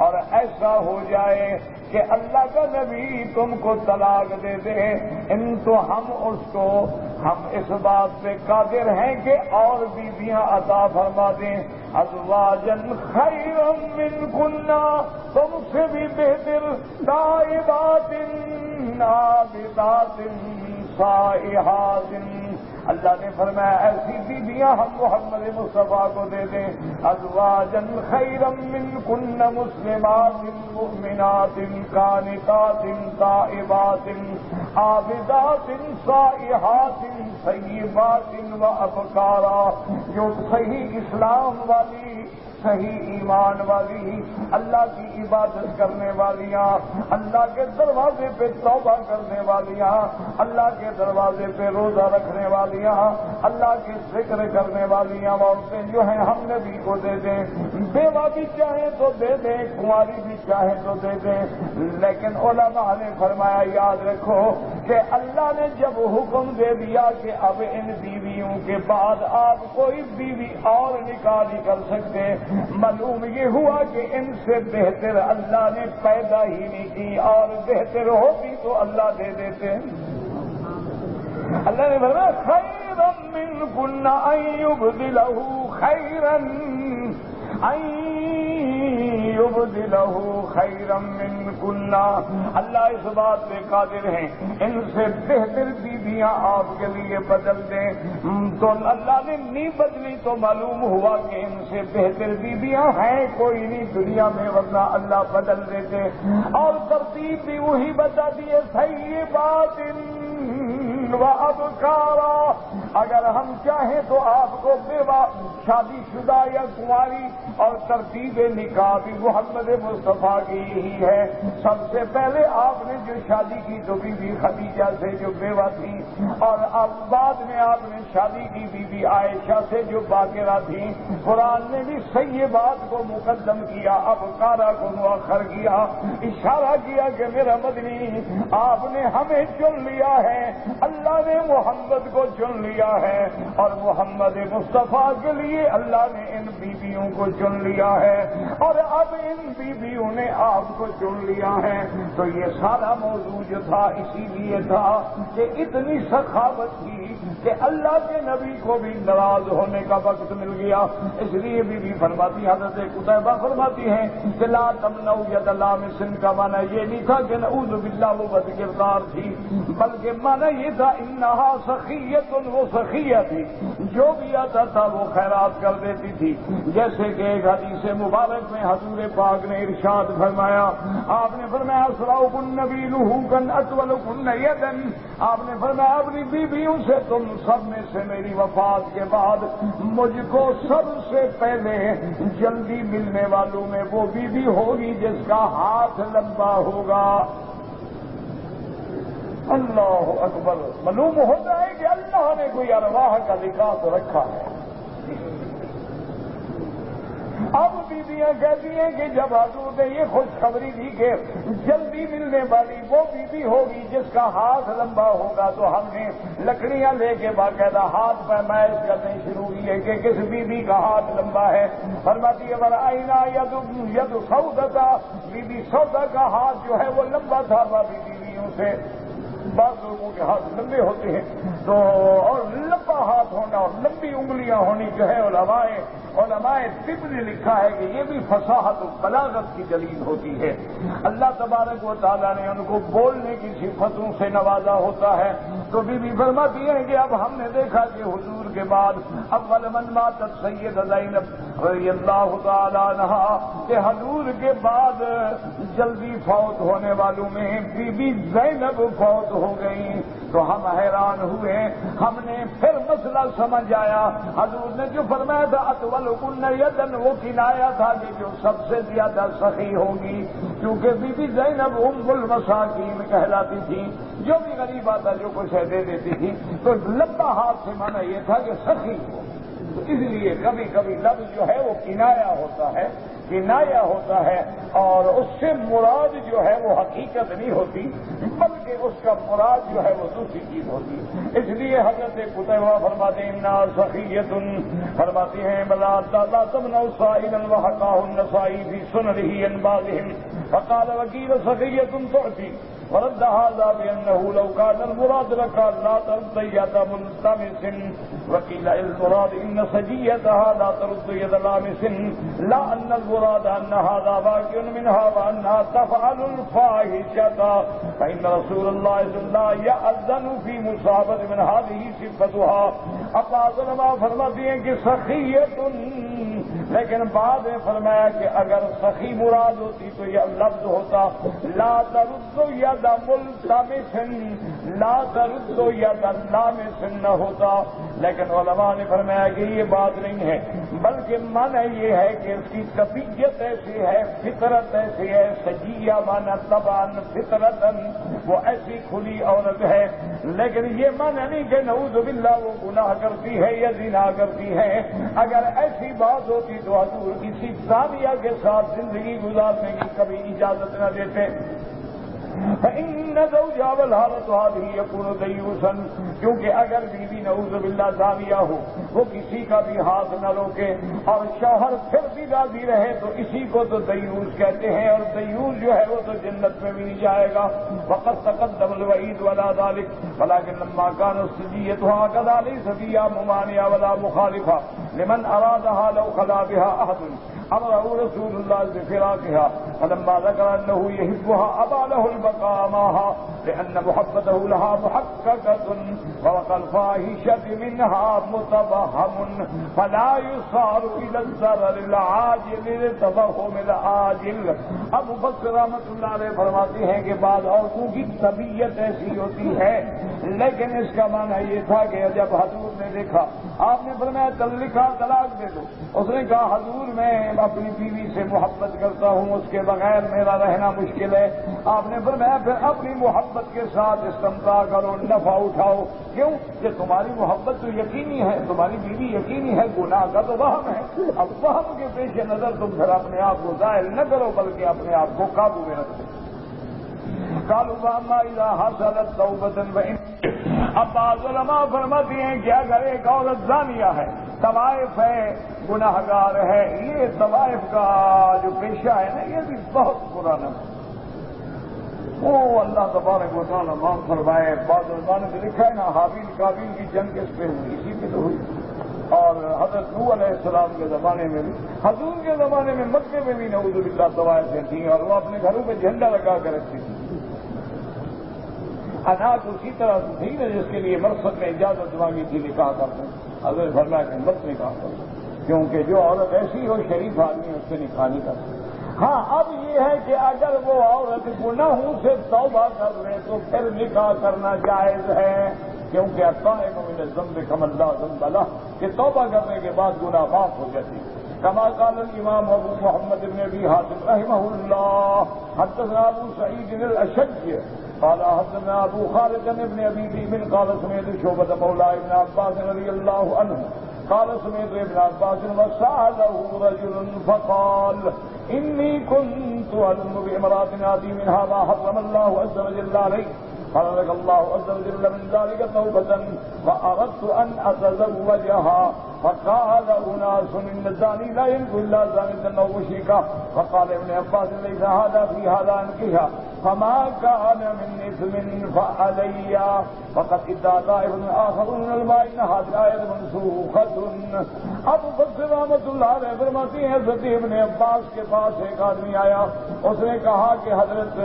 Speaker 1: اور ایسا ہو جائے کہ اللہ کا نبی تم کو طلاق دے دے، ان تو ہم اس بات پہ قادر ہیں کہ اور بیویاں عطا فرما دیں. ازواجن خیرا منکن، تم سے بھی بہتر، تائبات عابدات سائحات. اللہ نے فرمایا ایسی بیویاں ہم محمد مصطفیٰ کو دے دیں. ازواجن خیرا منکن مسلمات مؤمنات قانتات تائبات عابدات سائحات طیبات و ابکارا، جو صحیح اسلام والی، صحیح ایمان والی، اللہ کی عبادت کرنے والیاں، اللہ کے دروازے پہ توبہ کرنے والیاں، اللہ کے دروازے پہ روزہ رکھنے والیاں، اللہ کے ذکر کرنے والیاں عورتیں جو ہیں ہم نبی کو دے دیں. بیوہ بھی چاہیں تو دے دیں، کنواری بھی چاہیں تو دے دیں. لیکن علماء نے فرمایا یاد رکھو کہ اللہ نے جب حکم دے دیا کہ اب ان بیویوں کے بعد آپ کوئی بیوی اور نکاح نہیں کر سکتے، معلوم یہ ہوا کہ ان سے بہتر اللہ نے پیدا ہی نہیں کی، اور بہتر ہوتی تو اللہ دے دیتے۔ اللہ نے فرمایا خیرا منکن ان یبدلہ خیرا منکن، اللہ اس بات پہ قادر ہیں ان سے بہتر بیویاں آپ کے لیے بدل دیں۔ تو اللہ نے نہیں بدلی تو معلوم ہوا کہ ان سے بہتر بیویاں ہیں کوئی نہیں دنیا میں، ورنہ اللہ بدل دیتے۔ اور ترتیب بھی وہی بتا دیے طیبات وابکارا، اگر ہم چاہیں تو آپ کو بیوہ، شادی شدہ یا کنواری، اور ترتیب نکاح بھی محمد مصطفیٰ کی یہی ہے۔ سب سے پہلے آپ نے جو شادی کی تو بی بی خدیجہ سے جو بیوہ تھی، اور اب بعد میں آپ نے شادی کی بی بی عائشہ سے جو باقرہ تھی۔ قرآن نے بھی صحیح بات کو مقدم کیا، ابکارا کو مؤخر کیا، اشارہ کیا کہ میرا مدنی آپ نے ہمیں چن لیا ہے، اللہ نے محمد کو چن لیا ہے، اور محمد مصطفیٰ کے لیے اللہ نے ان بیویوں کو چن لیا ہے، اور اب ان بیویوں نے آپ کو چن لیا ہے۔ تو یہ سارا موضوع جو تھا اسی لیے تھا کہ اتنی سخاوت تھی کہ اللہ کے نبی کو بھی ناراض ہونے کا وقت مل گیا۔ اس لیے بی فرماتی، حضرت قتیبہ فرماتی ہیں کہ لا تمنعوا ید لامس کا معنی یہ نہیں تھا کہ نعوذ باللہ وہ بد کردار تھی، بلکہ معنی یہ تھا انہا سخیۃ، وہ سخیہ تھی، جو بھی آتا تھا وہ خیرات کر دیتی تھی۔ جیسے کہ ایک حدیث مبارک میں حضور پاک نے ارشاد فرمایا، آپ نے فرمایا اسراؤکن نبیلہکن اطولکن یدن، آپ نے فرمایا اپنی بیویوں سے تم سب میں سے میری وفات کے بعد مجھ کو سب سے پہلے جلدی ملنے والوں میں وہ بیوی ہوگی جس کا ہاتھ لمبا ہوگا۔ اللہ اکبر، معلوم ہوتا ہے کہ اللہ نے کوئی ارواح کا لکھا تو رکھا ہے۔ اب بیویاں کہتی ہیں کہ جب حضور نے یہ خوشخبری دی کہ جلدی ملنے والی وہ بیوی ہوگی جس کا ہاتھ لمبا ہوگا، تو ہم نے لکڑیاں لے کے باقاعدہ ہاتھ پیمائش کرنے شروع کی کہ کس بیوی کا ہاتھ لمبا ہے۔ فرماتی ہے ورائنا ید سودا، بیوی سودا کا ہاتھ جو ہے وہ لمبا تھا باقی بیویوں سے۔ بعض لوگوں کے ہاتھ لمبے ہوتے ہیں تو، اور لمبا ہاتھ ہونا اور لمبی انگلیاں ہونی جو ہے علماء طب نے لکھا ہے کہ یہ بھی فصاحت و بلاغت کی دلیل ہوتی ہے۔ اللہ تبارک و تعالیٰ نے ان کو بولنے کی صفتوں سے نوازا ہوتا ہے۔ تو بی فرماتی ہے کہ اب ہم نے دیکھا کہ حضور کے بعد اول من ماتت سید زینب رضی اللہ تعالیٰ عنہا، کہ حضور کے بعد جلدی فوت ہونے والوں میں بی بی زینب فوت ہو گئی، تو ہم حیران ہوئے۔ ہم نے پھر مسئلہ سمجھ آیا، حضور نے جو فرمایا تھا اطولکن یدن، وہ کنایا تھا کہ جو سب سے زیادہ سخی ہوگی، کیونکہ بی بی زینب ام المساکین کہلاتی تھی، جو بھی غریب آتا جو کچھ دے دیتی تھی، تو لمبا ہاتھ سے مانا یہ تھا کہ سخی ہو۔ تو اس لیے کبھی کبھی لفظ جو ہے وہ کنایا ہوتا ہے، اور اس سے مراد جو ہے وہ حقیقت نہیں ہوتی، بلکہ اس کا مراد جو ہے وہ دوسری چیز ہوتی ہے۔ اس لیے حضرت قتیبہ فرماتے ہیں انا سخیۃ، فرماتے ہیں بلا لا تمنعوا سائلا وحقاه النسائی فی سننہ عن بعضهم فقال وکیل سخیۃ تعطی، ورد هذا بأنه لو كان المراد لكان لا ترد يد ملتمس، وقيل المراد إن سجيتها لا ترد يد لامس، لا أن المراد أن هذا واقع منها وأنها تفعل الفاحشة، فإن رسول الله صلى الله عليه وسلم يأذن في مصابة من هذه صفتها۔ اب علماء فرماتے ہیں کہ سخیۃ، لیکن بعد میں فرمایا کہ اگر سخی مراد ہوتی تو یہ لفظ ہوتا لا ترد ید ملتمس، لا ترد ید لامس نہ ہوتا، لیکن علماء نے فرمایا کہ یہ بات نہیں ہے، بلکہ معنی یہ ہے کہ اس کی طبیعت ایسی ہے، فطرت ایسی ہے، سجیہ معنی طبعاً فطرتاً وہ ایسی کھلی عورت ہے، لیکن یہ معنی نہیں کہ نعوذ باللہ وہ گناہ کرتی ہے یا زنا کرتی ہے۔ اگر ایسی بات ہوتی تو حضور کسی زانیہ کے ساتھ زندگی گزارنے کی کبھی اجازت نہ دیتے۔ فإن زوجها والحالة هذه يكون دیوسا، کیونکہ اگر بیوی نعوذ باللہ زانیہ ہو، وہ کسی کا بھی ہاتھ نہ روکے اور شوہر پھر بھی راضی رہے تو اسی کو تو دیوس کہتے ہیں، اور دیوس جو ہے وہ تو جنت میں بھی نہیں جائے گا۔ وقد تقدم الوعید ولا ذلك ولكن لما كان السجيتها كذا ليس فيها ممانعة ولا مخالفة لمن أرادها لو خلا بها أحد أمره رسول الله بفراقها، فلما ذكر أنه يحبها أبى له البقاء معها لأن محبته لها محققة ووقع الفاحشة منها متوهم، فلا يصار إلى الضرر العاجل للتفهم العاجل۔ اب مفسر رحمۃ اللہ علیہ فرماتے ہیں کہ بعض عورتوں کی طبیعت ایسی ہوتی ہے، لیکن اس کا معنی یہ تھا کہ جب حضور نے دیکھا، آپ نے فرمایا لکھا طلاق دے دو، اس نے کہا حضور میں اپنی بیوی سے محبت کرتا ہوں، اس کے بغیر میرا رہنا مشکل ہے۔ آپ نے فرمایا پھر اپنی محبت کے ساتھ استمتاع کرو، نفع اٹھاؤ، کیوں کہ تمہاری محبت تو یقینی ہے، تمہاری بیوی یقینی ہے، گناہ کا تو وہم ہے۔ اب وہم کے پیش نظر تم پھر اپنے آپ کو ظاہر نہ کرو بلکہ اپنے آپ کو قابو میں رکھو۔ قالوا فأما إذا حصلت توبة فإن، اب بعض علماء فرماتے ہیں کہ اگر ایک عورت زانیہ ہے، طوائف ہے، گناہگار ہے، یہ طوائف کا جو پیشہ ہے نا یہ بھی بہت پرانا ہے، وہ اللہ تبارک و تعالیٰ معاف فرمائے۔ بعض علماء نے لکھا ہے نا حابیل قابیل کی جنگ کس پہ ہوئی، اسی پہ تو ہوئی، اور حضرت نوح علیہ السلام کے زمانے میں بھی، حضور کے زمانے میں مکے میں بھی نعوذ باللہ طوائفیں تھیں اور وہ اپنے گھروں پہ جھنڈا لگا کر رکھتی تھی۔ اناج اسی طرح تھی نا جس کے لیے مرسد نے اجازت مانگی تھی نکاح کرنے، حضرت فرمایا کہ مت نکاح کرو، کیونکہ جو عورت ایسی ہو شریف آدمی اس سے نکاح نہیں کر سکتا۔ ہاں اب یہ ہے کہ اگر وہ عورت گناہوں سے توبہ کر لے تو پھر نکاح کرنا جائز ہے، کیونکہ التائب من الذنب کمن لا ذنب لہ، کہ توبہ کرنے کے بعد گناہ معاف ہو جاتی ہے۔ كما قال الإمام أبو محمد بن أبي حاتم رحمه الله حدثنا أبو سعيد الأشج قال حدثنا أبو خالد بن أبي ذئب قال سمعت شعبة مولى ابن عباس رضي الله عنه قال سمعت ابن عباس وسأله رجل فقال إني كنت ألم بامرأة آتي منها ما حرم الله عز وجل عليه، فرزق الله عز وجل من ذلك توبة فأردت أن أتزوجها، فقال أناس إن الزاني لا ينكح إلا زانية أو مشركة، فقال ابن عباس ليس هذا في هذا أنكحها، فما كان من إثم فعلي، فقد ادعى طائف آخر من العلماء أن هذه الآية منسوخة۔ اب مفسر رحمۃ اللہ علیہ فرماتی ہیں حضرت ابن عباس کے پاس ایک آدمی آیا، اس نے کہا کہ حضرت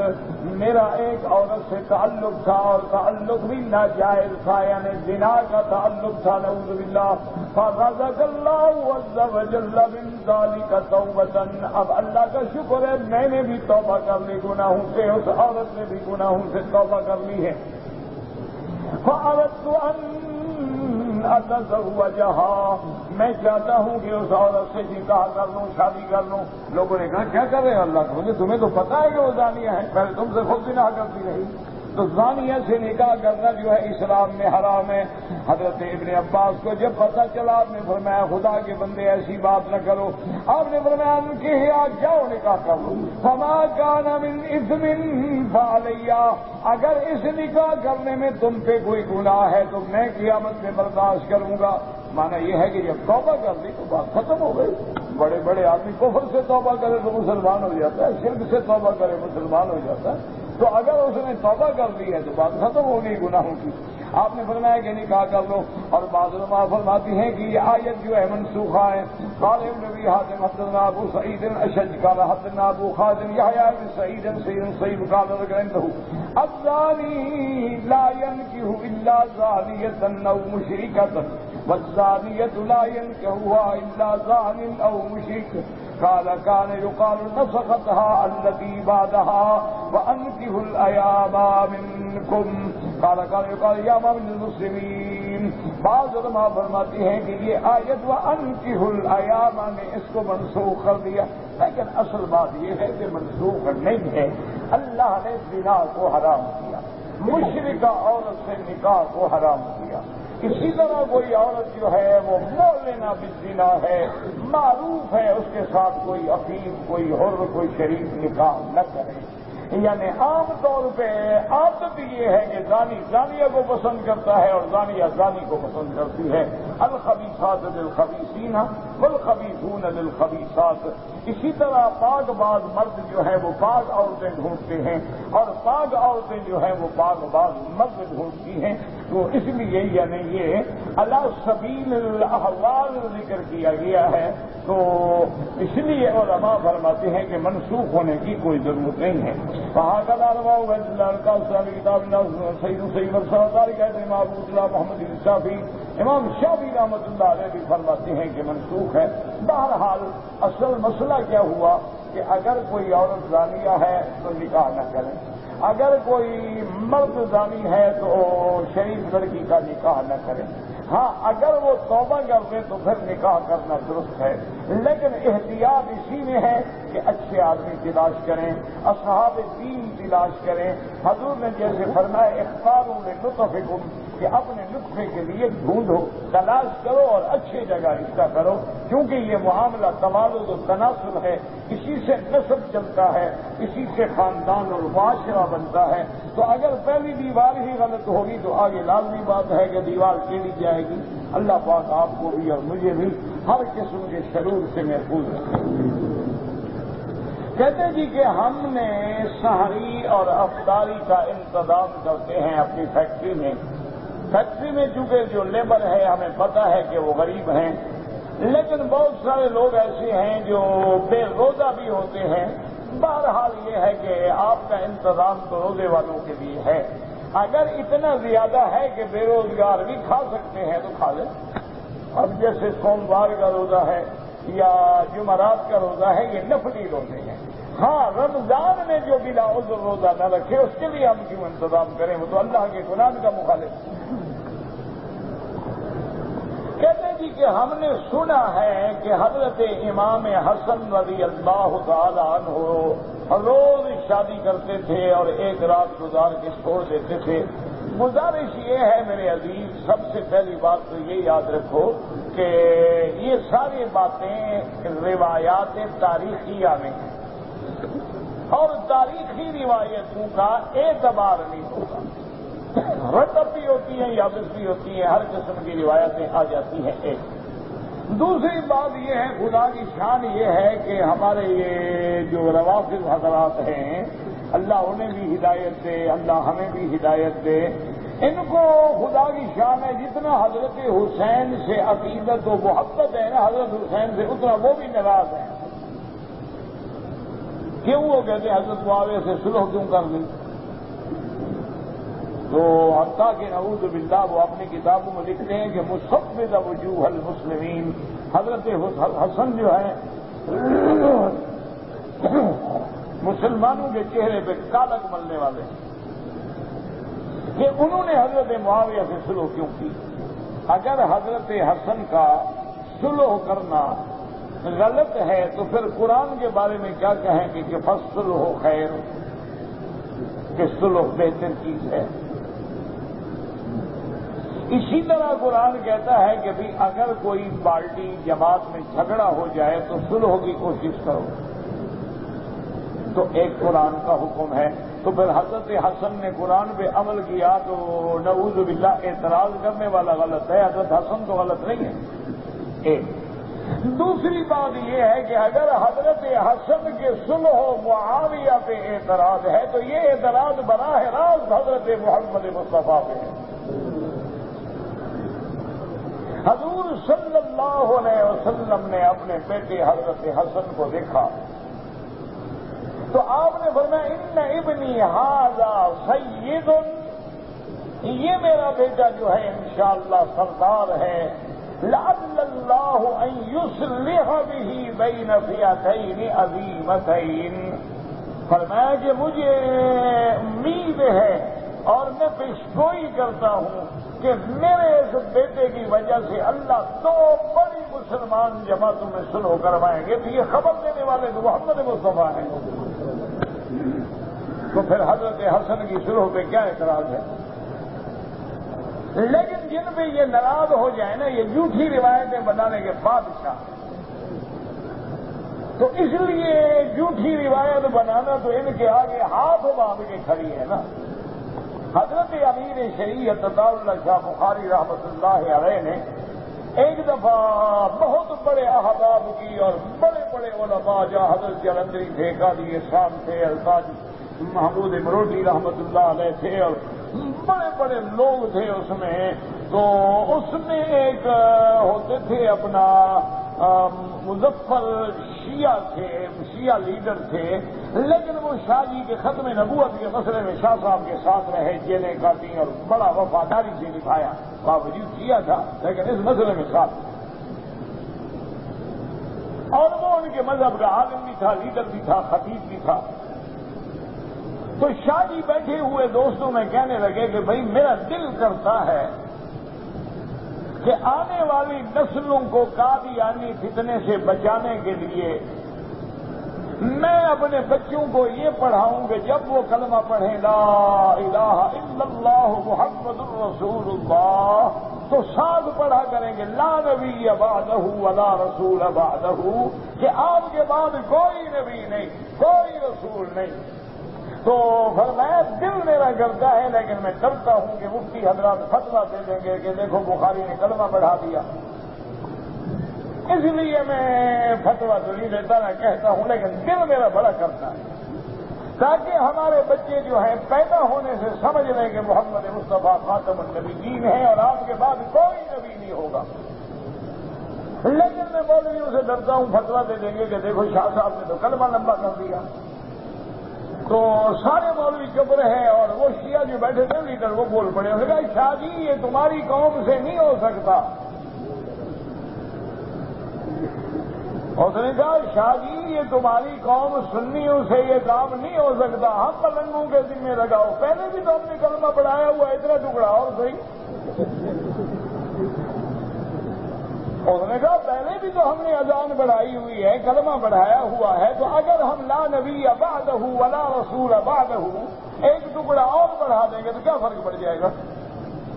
Speaker 1: میرا ایک عورت سے تعلق تھا اور تعلق بھی ناجائز تھا، یعنی زنا کا تعلق تھا نعوذ باللہ، فرزق اللہ عز وجل من ذلک توبۃ، اب اللہ کا شکر ہے میں نے بھی توبہ کر لی گناہوں سے، اس عورت نے بھی گناہوں سے توبہ کر لی ہے۔ فأردت أن أتزوجها، میں چاہتا ہوں کہ اس عورت سے نکاح کر لوں، شادی کر لوں۔ لوگوں نے کہا کیا کر رہے ہیں اللہ کا مجھے، تمہیں تو پتا ہے کہ وہ زانیہ ہے، پہلے تم سے خود زنا کرتی رہی، تو زانیہ سے نکاح کرنا جو ہے اسلام میں حرام ہے۔ حضرت ابن عباس کو جب پتہ چلا آپ نے فرمایا خدا کے بندے ایسی بات نہ کرو، آپ نے فرمایا ان کے آج جاؤ نکاح کر لو، فما کان من اثم فعلی، اگر اس نکاح کرنے میں تم پہ کوئی گناہ ہے تو میں قیامت میں برداشت کروں گا۔ مانا یہ ہے کہ جب توبہ کر لی تو بات ختم ہو گئی۔ بڑے بڑے آدمی کفر سے توبہ کرے تو مسلمان ہو جاتا ہے، شرک سے توبہ کرے مسلمان ہو جاتا ہے، تو اگر اس نے توبہ کر لی ہے تو بات ختم ہو گئی گناہوں کی۔ آپ نے فرمایا کہ نکاح کر لو، اور بعض علماء فرماتی ہیں کہ یہ آیت جو ہے منسوخہ ہے۔ قال ابن ابي حاتم حدثنا ابو سعيد الاشج قال حدثنا ابو خالد يحيى بن سعيد سعيد قال عنده الزاني لا ينكح الا زانية او مشركة والزانية لا ينكحها الا زان او مشرك، قال كان يقال نسختها التي بعدها وأنكحوا الأيام منكم، قال كان يقال يا من المسلمين۔ بعض علماء فرماتے ہیں کہ یہ آیت وأنكحوا الأيام نے اس کو منسوخ کر دیا، لیکن اصل بات یہ ہے کہ منسوخ نہیں ہے، اللہ نے زنا کو حرام کیا، مشرکہ عورت سے نکاح کو حرام کیا۔ اسی طرح کوئی عورت جو ہے وہ مولانا بالزنا ہے، معروف ہے، اس کے ساتھ کوئی عفیف، کوئی حر، کوئی شریف نکاح نہ کرے۔ یعنی عام طور پہ عادت یہ ہے کہ زانی زانیہ کو پسند کرتا ہے اور زانیہ زانی کو پسند کرتی ہے. الخبیثات للخبیثین والخبیثون للخبیثات. اسی طرح پاک باز مرد جو ہے وہ پاک عورتیں ڈھونڈتے ہیں اور پاک عورتیں جو ہیں وہ پاک باز مرد ڈھونڈتی ہیں. تو اس لیے یعنی یہ علی سبیل الاحوال ذکر کیا گیا ہے. تو اس لیے علماء فرماتے ہیں کہ منسوخ ہونے کی کوئی ضرورت نہیں ہے. وہاں کا علماء کا کتاب سید الصحابہ کہتے ہیں ابو اللہ محمد شافعی امام شافعی رحمۃ اللہ علیہ بھی فرماتے ہیں کہ منسوخ ہے. بہرحال اصل مسئلہ کیا ہوا کہ اگر کوئی عورت زانیہ ہے تو نکاح نہ کریں, اگر کوئی مرد زانی ہے تو شریف لڑکی کا نکاح نہ کریں. ہاں اگر وہ توبہ کر دیں تو پھر نکاح کرنا درست ہے, لیکن احتیاط اسی میں ہے کہ اچھے آدمی تلاش کریں, اصحاب دین تلاش کریں. حضور نے جیسے فرمایا اختاروا لنطفکم کہ اپنے نطفے کے لیے ڈھونڈو, تلاش کرو اور اچھی جگہ رشتہ کرو, کیونکہ یہ معاملہ توالد و تناسل ہے, اسی سے نسب چلتا ہے, اسی سے خاندان اور معاشرہ بنتا ہے. تو اگر پہلی دیوار ہی غلط ہوگی تو آگے لازمی بات ہے کہ دیوار ٹیڑھی جائے گی. اللہ پاک آپ کو بھی اور مجھے بھی ہر قسم کے شرور سے محفوظ رکھے. کہتے جی کہ ہم نے سحری اور افطاری کا انتظام کرتے ہیں اپنی فیکٹری میں. فیکٹری میں چونکہ جو لیبر ہے ہمیں پتا ہے کہ وہ غریب ہیں, لیکن بہت سارے لوگ ایسے ہیں جو بے روزہ بھی ہوتے ہیں. بہرحال یہ ہے کہ آپ کا انتظام تو روزے والوں کے لیے ہے. اگر اتنا زیادہ ہے کہ بے روزگار بھی کھا سکتے ہیں تو کھا لیں. اب جیسے سوموار کا روزہ ہے یا جمعرات کا روزہ ہے, یہ نفلی روزے ہیں. ہاں رمضان میں جو بلا عذر روزہ نہ رکھے اس کے لیے ہم کیوں انتظام کریں, وہ تو اللہ کے قرآن کا مخالف. کہتے جی کہ ہم نے سنا ہے کہ حضرت امام حسن رضی اللہ تعالی عنہ روز شادی کرتے تھے اور ایک رات گزار کے چھوڑ دیتے تھے. گزارش یہ ہے میرے عزیز, سب سے پہلی بات تو یہ یاد رکھو کہ یہ ساری باتیں روایات تاریخیہ میں ہیں اور تاریخی روایتوں کا اعتبار نہیں ہوگا. رتب بھی ہوتی ہیں یا بس بھی ہوتی ہیں, ہر قسم کی روایتیں آ جاتی ہیں. ایک دوسری بات یہ ہے, خدا کی شان یہ ہے کہ ہمارے یہ جو روافض حضرات ہیں اللہ انہیں بھی ہدایت دے, اللہ ہمیں بھی ہدایت دے. ان کو خدا کی شان ہے جتنا حضرت حسین سے عقیدت و محبت ہے نا حضرت حسین سے, اتنا وہ بھی ناراض ہیں. کیوں وہ کہتے ہیں حضرت معاویہ سے صلح کیوں کر لی؟ تو حتیٰ کہ نعوذ باللہ وہ اپنی کتابوں میں لکھتے ہیں کہ مسبد وجوہ المسلمین, حضرت حسن جو ہے مسلمانوں کے چہرے پہ کالک ملنے والے ہیں کہ انہوں نے حضرت معاویہ سے صلح کیوں کی. اگر حضرت حسن کا صلح کرنا غلط ہے تو پھر قرآن کے بارے میں کیا کہیں گے کہ فصلح خیر, کہ صلح بہتر چیز ہے. اسی طرح قرآن کہتا ہے کہ بھی اگر کوئی پارٹی جماعت میں جھگڑا ہو جائے تو صلح کی کوشش کرو. تو ایک قرآن کا حکم ہے. تو پھر حضرت حسن نے قرآن پہ عمل کیا تو نعوذ باللہ اعتراض کرنے والا غلط ہے, حضرت حسن تو غلط نہیں ہے. ایک دوسری بات یہ ہے کہ اگر حضرت حسن کے صلح و معاویہ پہ اعتراض ہے تو یہ اعتراض براہ راست حضرت محمد مصطفیٰ پہ ہے. حضور صلی اللہ علیہ وسلم نے اپنے بیٹے حضرت حسن کو دیکھا تو آپ نے فرمایا ان ابنی ھذا سید, یہ میرا بیٹا جو ہے انشاءاللہ سردار ہے. لعل اللہ ان یصلح بہ بین فئتین عظیمتین, فرمایا کہ مجھے امید ہے اور میں پیشگوئی کرتا ہوں کہ میرے اس بیٹے کی وجہ سے اللہ دو بڑی مسلمان جماعتوں میں صلح کروائیں گے. تو یہ خبر دینے والے تو محمد مصطفیٰ ہیں. تو پھر حضرت حسن کی صلح پہ کیا اعتراض ہے؟ لیکن جن پہ یہ ناراض ہو جائے نا, یہ جھوٹی روایتیں بنانے کے بادشاہ, تو اس لیے جھوٹی روایت بنانا تو ان کے آگے ہاتھ باندھ کے کھڑی ہے نا۔ حضرت امیر شریعت عطا اللہ شاہ بخاری رحمۃ اللہ علیہ نے ایک دفعہ بہت بڑے احباب کی اور بڑے بڑے علماء جہاں حضرت جلندری تھے، قاضی احسان تھے، القاض محمود مروٹی رحمۃ اللہ علیہ تھے، اور بڑے بڑے لوگ تھے اس میں۔ تو اس میں ایک ہوتے تھے اپنا مظفر شیعہ تھے، شیعہ لیڈر تھے، لیکن وہ شاہ جی کے ختم نبوت کے مسئلے میں شاہ صاحب کے ساتھ رہے، جیلیں کاٹی اور بڑا وفاداری سے نبھایا، باوجود شیعہ تھا لیکن اس مسئلے میں ساتھ، اور وہ ان کے مذہب کا عالم بھی تھا، لیڈر بھی تھا، خطیب بھی تھا۔ تو شاہ جی بیٹھے ہوئے دوستوں میں کہنے لگے کہ بھئی میرا دل کرتا ہے کہ آنے والی نسلوں کو قادیانی فتنے سے بچانے کے لیے میں اپنے بچوں کو یہ پڑھاؤں کہ جب وہ کلمہ پڑھیں لا الہ الا اللہ محمد الرسول اللہ تو ساتھ پڑھا کریں گے لا نبی بعدہ ولا رسول بعدہ، کہ آپ کے بعد کوئی نبی نہیں، کوئی رسول نہیں۔ تو فرمایا دل میرا کرتا ہے لیکن میں ڈرتا ہوں کہ مفتی حضرات فتویٰ دے دیں گے کہ دیکھو بخاری نے کلمہ بڑھا دیا، اس لیے میں فتویٰ تو نہیں دیتا، میں کہتا ہوں، لیکن دل میرا بڑا کرتا ہے تاکہ ہمارے بچے جو ہیں پیدا ہونے سے سمجھ لیں کہ محمد مصطفیٰ خاتم النبیین ہے اور آپ کے بعد کوئی نبی نہیں ہوگا۔ لیکن میں مولویوں سے ڈرتا ہوں، فتویٰ دے دیں گے کہ دیکھو شاہ صاحب نے تو کلمہ لمبا کر دیا۔ تو سارے مولوی چپ رہے اور وہ شیعہ جو بیٹھے تھے لیڈر وہ بول پڑے، انہوں نے کہا شاہ جی یہ تمہاری قوم سے نہیں ہو سکتا۔ اس نے کہا شاہ جی یہ تمہاری قوم سنیوں سے یہ کام نہیں ہو سکتا، ہم پلنگوں کے ذمہ لگاؤ، پہلے بھی تو ہم نے کلمہ بڑھایا ہوا اتنا ٹکڑا اور صحیح۔ اس نے کہا پہلے بھی تو ہم نے اذان بڑھائی ہوئی ہے، کلمہ بڑھایا ہوا ہے، تو اگر ہم لا نبی بعدہ ولا رسول بعدہ ایک ٹکڑا اور بڑھا دیں گے تو کیا فرق پڑ جائے گا؟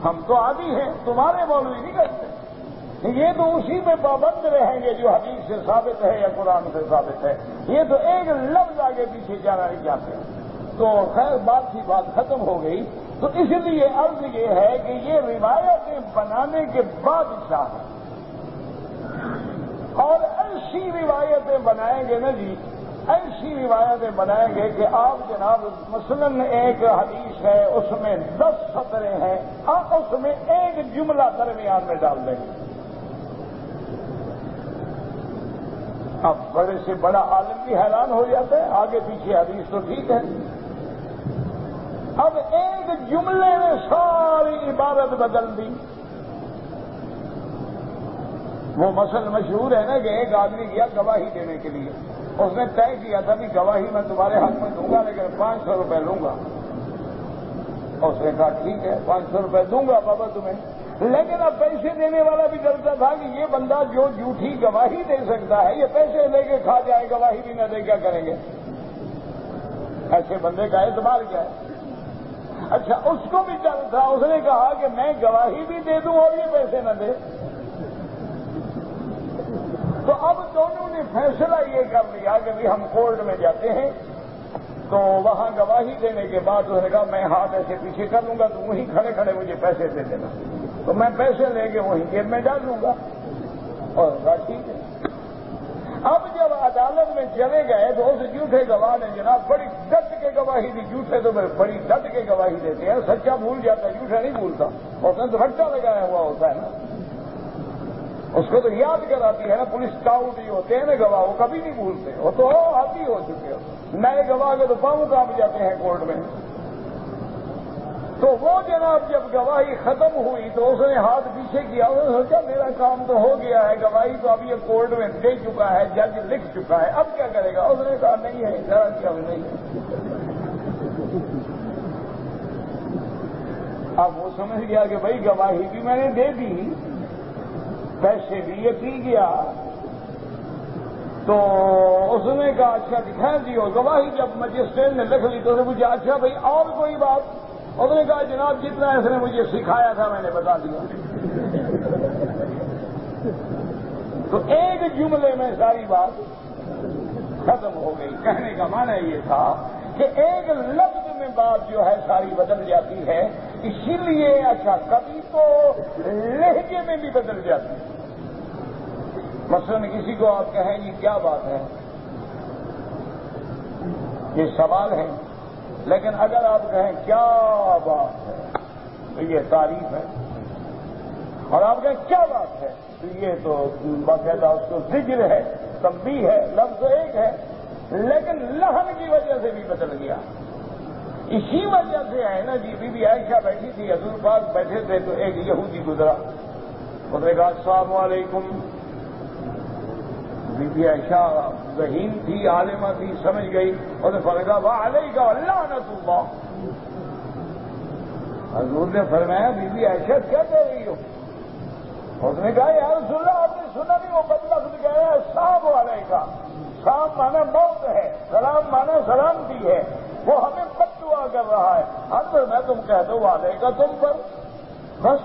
Speaker 1: ہم تو عادی ہیں، تمہارے مولوی نہیں کرتے، یہ تو اسی میں پابند رہیں گے جو حدیث سے ثابت ہے یا قرآن سے ثابت ہے، یہ تو ایک لفظ آگے پیچھے جانا نہیں چاہتے۔ تو خیر بات کی بات ختم ہو گئی۔ تو اس لیے عرض یہ ہے کہ یہ روایتیں بنانے کے بادشاہ ہیں، اور ایسی روایتیں بنائیں گے نا جی، ایسی روایتیں بنائیں گے کہ آپ جناب مثلاً ایک حدیث ہے اس میں 10 سطریں ہیں، آپ اس میں ایک جملہ درمیان میں ڈال دیں گے۔ اب بڑے سے بڑا عالم بھی حیران ہو جاتا ہے، آگے پیچھے حدیث تو ٹھیک ہے، اب ایک جملے میں ساری عبارت بدل دی۔ وہ مثل مشہور ہے نا کہ ایک آدمی گیا گواہی دینے کے لیے، اس نے طے کیا تھا کہ گواہی میں تمہارے حق میں دوں گا لیکن 500 روپے لوں گا۔ اس نے کہا ٹھیک ہے 500 روپے دوں گا بابا تمہیں، لیکن اب پیسے دینے والا بھی ڈرتا تھا کہ یہ بندہ جو جھوٹی گواہی دے سکتا ہے یہ پیسے لے کے کھا جائے، گواہی بھی نہ دے کیا کریں گے؟ ایسے بندے کا اعتبار کیا ہے؟ اچھا اس کو بھی ڈر تھا، اس نے کہا کہ میں گواہی بھی دے دوں اور یہ پیسے نہ دے۔ تو اب دونوں نے فیصلہ یہ کر لیا کہ ہم کورٹ میں جاتے ہیں، تو وہاں گواہی دینے کے بعد اس نے کہا میں ہاتھ ایسے پیچھے کر لوں گا تو وہیں کھڑے کھڑے مجھے پیسے دے دینا، تو میں پیسے لے کے وہیں جیب میں ڈال لوں گا، اور کہا ٹھیک ہے۔ اب جب عدالت میں چلے گئے تو اس جھوٹے گواہ نے جناب بڑی ڈٹ کے گواہی دی، جھوٹے تو بڑی ڈٹ کے گواہی دیتے ہیں، سچا بھول جاتا ہے جھوٹا نہیں بھولتا، اس نے تو رٹا لگایا ہوا ہوتا ہے نا، اس کو تو یاد کراتی ہے نا، پولیس ٹاؤٹ ہی ہوتے ہیں نا گواہ، وہ کبھی نہیں بھولتے، وہ تو عادی ہو چکے ہو، نئے گواہ کے تو پاؤں کانپ جاتے ہیں کورٹ میں۔ تو وہ جناب جب گواہی ختم ہوئی تو اس نے ہاتھ پیچھے کیا، اس نے سوچا میرا کام تو ہو گیا ہے، گواہی تو اب یہ کورٹ میں دے چکا ہے، جج لکھ چکا ہے، اب کیا کرے گا؟ اس نے کہا نہیں ہے، ذرا کیا نہیں ہے۔ اب وہ سمجھ گیا کہ بھائی گواہی بھی میں نے دے دی، پیسے بھی یہ پی گیا، تو اس نے کہا اچھا دکھا دیو گواہی۔ جب مجسٹریٹ نے لکھ لی تو اس نے پوچھا اچھا بھائی اور کوئی بات؟ اس نے کہا جناب جتنا اس نے مجھے سکھایا تھا میں نے بتا دیا۔ تو ایک جملے میں ساری بات ختم ہو گئی. کہنے کا معنی یہ تھا کہ ایک لفظ میں بات جو ہے ساری بدل جاتی ہے. اسی لیے اچھا کبھی تو لہجے میں بھی بدل جاتی ہے. مثلاً کسی کو آپ کہیں جی کیا بات ہے، یہ سوال ہے، لیکن اگر آپ کہیں کیا بات ہے تو یہ تعریف ہے، اور آپ کہیں کیا بات ہے تو یہ تو باقاعدہ اس کو ذکر ہے، تنبیہ ہے. لفظ ایک ہے لیکن لہن کی وجہ سے بھی بدل گیا. اسی وجہ سے ہے نا جی. بی بی عائشہ بیٹھی تھی، حضور پاک بیٹھے تھے تو ایک یہودی گزرا. اس نے کہا السلام علیکم. بی بی عائشہ ذہین تھی، عالمہ تھی، سمجھ گئی. اور نے فرمایا وعلیک لعنۃ اللہ. حضور نے فرمایا بی بی عائشہ کیا کہہ رہی ہو؟ اس نے کہا یا رسول اللہ آپ نے سنا نہیں وہ بدلفظ کہہ ہے سلام علیکہ. سلام مانا موت ہے، سلام مانا سلامتی ہے. وہ ہمیں بد دعا کر رہا ہے. اندر میں تم کہہ دو علیکہ تم پر بس،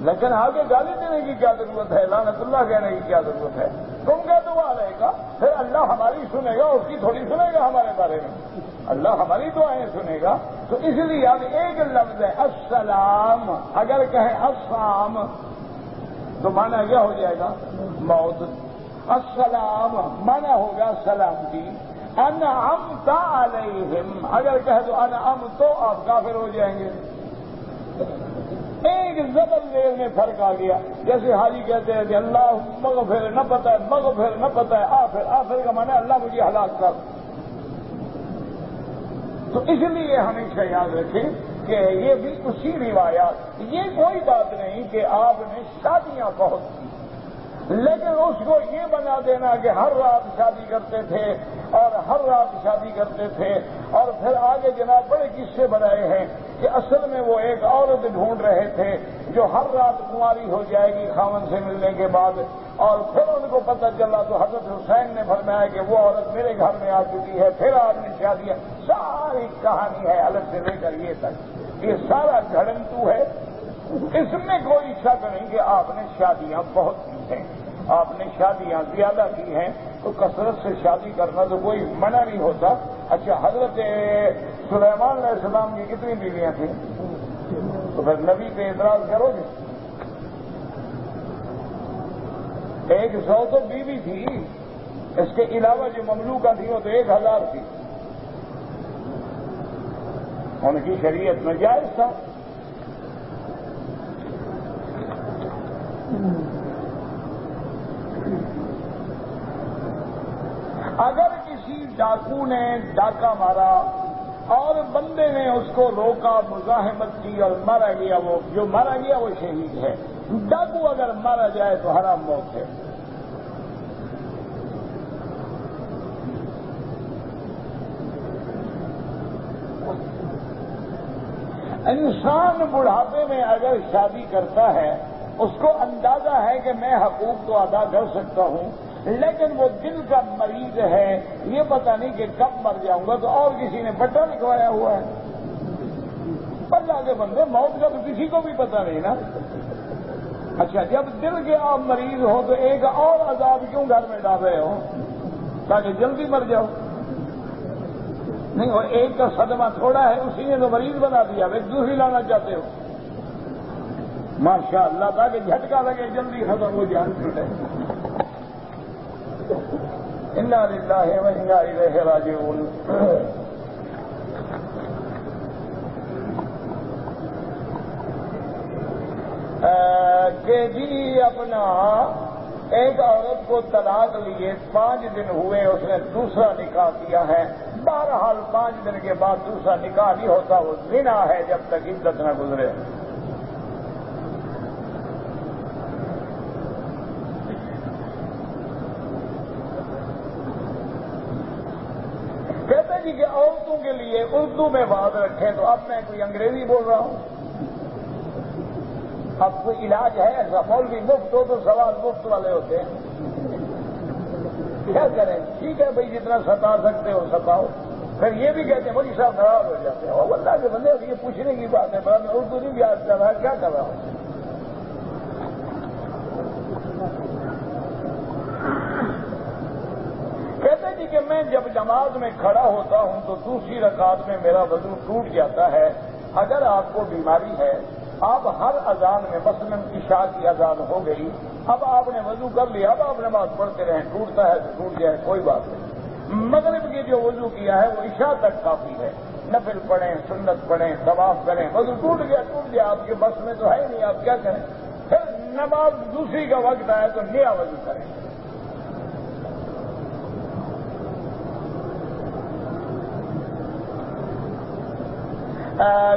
Speaker 1: لیکن آگے گالی دینے کی کیا ضرورت ہے؟ لعنت اللہ کہنے کی کیا ضرورت ہے؟ تم کہہ دو علیکہ، پھر اللہ ہماری سنے گا، اس کی تھوڑی سنے گا ہمارے بارے میں. اللہ ہماری دعائیں سنے گا. تو اس لیے اب ایک لفظ ہے السلام. اگر کہیں السلام تو مانا کیا ہو جائے گا؟ موت. السلام مانا ہوگا سلامتی. انعمت علیہم اگر کہہ دو انعمت تو آپ کافر ہو جائیں گے. ایک زبر زیر میں فرق آ گیا. جیسے حاجی کہتے ہیں کہ اللہ مغفر نہ پتہ ہے، مغفر نہ پتہ ہے، آخر. آخر کا معنی اللہ مجھے ہلاک کر. تو اس لیے ہمیشہ یاد رکھیں کہ یہ بھی اسی روایات. یہ کوئی بات نہیں کہ آپ نے شادیاں بہت کی، لیکن اس کو یہ بنا دینا کہ ہر رات شادی کرتے تھے اور ہر رات شادی کرتے تھے. اور پھر آگے جناب بڑے قصے بنائے ہیں کہ اصل میں وہ ایک عورت ڈھونڈ رہے تھے جو ہر رات کنواری ہو جائے گی خاوند سے ملنے کے بعد. اور پھر ان کو پتہ چلا تو حضرت حسین نے فرمایا کہ وہ عورت میرے گھر میں آ چکی ہے. پھر آپ نے شادیاں. ساری کہانی ہے الگ سے لے کر یہ تک. یہ سارا گھڑنتو ہے. اس میں کوئی شک نہیں کہ آپ نے شادیاں بہت کی ہیں، آپ نے شادیاں زیادہ کی ہیں. تو کثرت سے شادی کرنا تو کوئی منع نہیں ہوتا. اچھا حضرت سلیمان علیہ السلام کی کتنی بیویاں تھیں؟ تو پھر نبی پہ اعتراض کرو گے؟ 100 تو بیوی تھی. اس کے علاوہ جو مملوکہ تھی وہ تو 1000 تھی. ان کی شریعت میں جائز تھا. اگر کسی ڈاکو نے ڈاکہ مارا اور بندے نے اس کو روکا، مزاحمت کی اور مارا گیا، وہ جو مارا گیا وہ شہید ہے. ڈاکو اگر مارا جائے تو حرام موت ہے. انسان بڑھاپے میں اگر شادی کرتا ہے اس کو اندازہ ہے کہ میں حقوق تو ادا کر سکتا ہوں، لیکن وہ دل کا مریض ہے، یہ پتہ نہیں کہ کب مر جاؤں گا. تو اور کسی نے پٹا لکھوایا ہوا ہے. اللہ کے بندے موت کا تو کسی کو بھی پتہ نہیں نا. اچھا جب دل کے آپ مریض ہو تو ایک اور عذاب کیوں گھر میں ڈال رہے ہو تاکہ جلدی مر جاؤ؟ نہیں، وہ ایک کا صدمہ تھوڑا ہے، اسی نے تو مریض بنا دیا. ایک دوسری لانا چاہتے ہو ماشاء اللہ تاکہ جھٹکا لگے جلدی ختم ہو جان چھوٹے. انا للہ و انا الیہ راجعون. کہ جی اپنا ایک عورت کو طلاق لیے 5 دن ہوئے، اس نے دوسرا نکاح کیا ہے. بہرحال 5 دن کے بعد دوسرا نکاح نہیں ہوتا، وہ زنا ہے جب تک عدت نہ گزرے. کہتے جی کہ عورتوں کے لیے اردو میں بات رکھیں تو اب میں کوئی انگریزی بول رہا ہوں. اب کوئی علاج ہے ایسا؟ مولوی مفت ہو تو سوال مفت والے ہوتے ہیں. کیا کریں؟ ٹھیک ہے بھائی جتنا ستا سکتے ہو ستاؤ. پھر یہ بھی کہتے ہیں مودی صاحب ناراض ہو جاتے ہیں. اور اللہ کے بندے یہ پوچھنے کی بات ہے، میں اردو نہیں یاد کر رہا، کیا کر رہا ہوں؟ کہتے جی کہ میں جب نماز میں کھڑا ہوتا ہوں تو دوسری رکعت میں میرا وضو ٹوٹ جاتا ہے. اگر آپ کو بیماری ہے، آپ ہر اذان میں مثلاً عشاء کی اذان ہو گئی، اب آپ نے وضو کر لیا، اب آپ نماز پڑھتے رہیں، ٹوٹتا ہے تو ٹوٹ جائے، کوئی بات نہیں. مغرب کی جو وضو کیا ہے وہ عشاء تک کافی ہے. نفل پڑھیں، سنت پڑھیں، طواف کریں، وضو ٹوٹ گیا آپ کے بس میں تو ہے نہیں، آپ کیا کریں؟ پھر نماز دوسری کا وقت آئے تو نیا وضو کریں.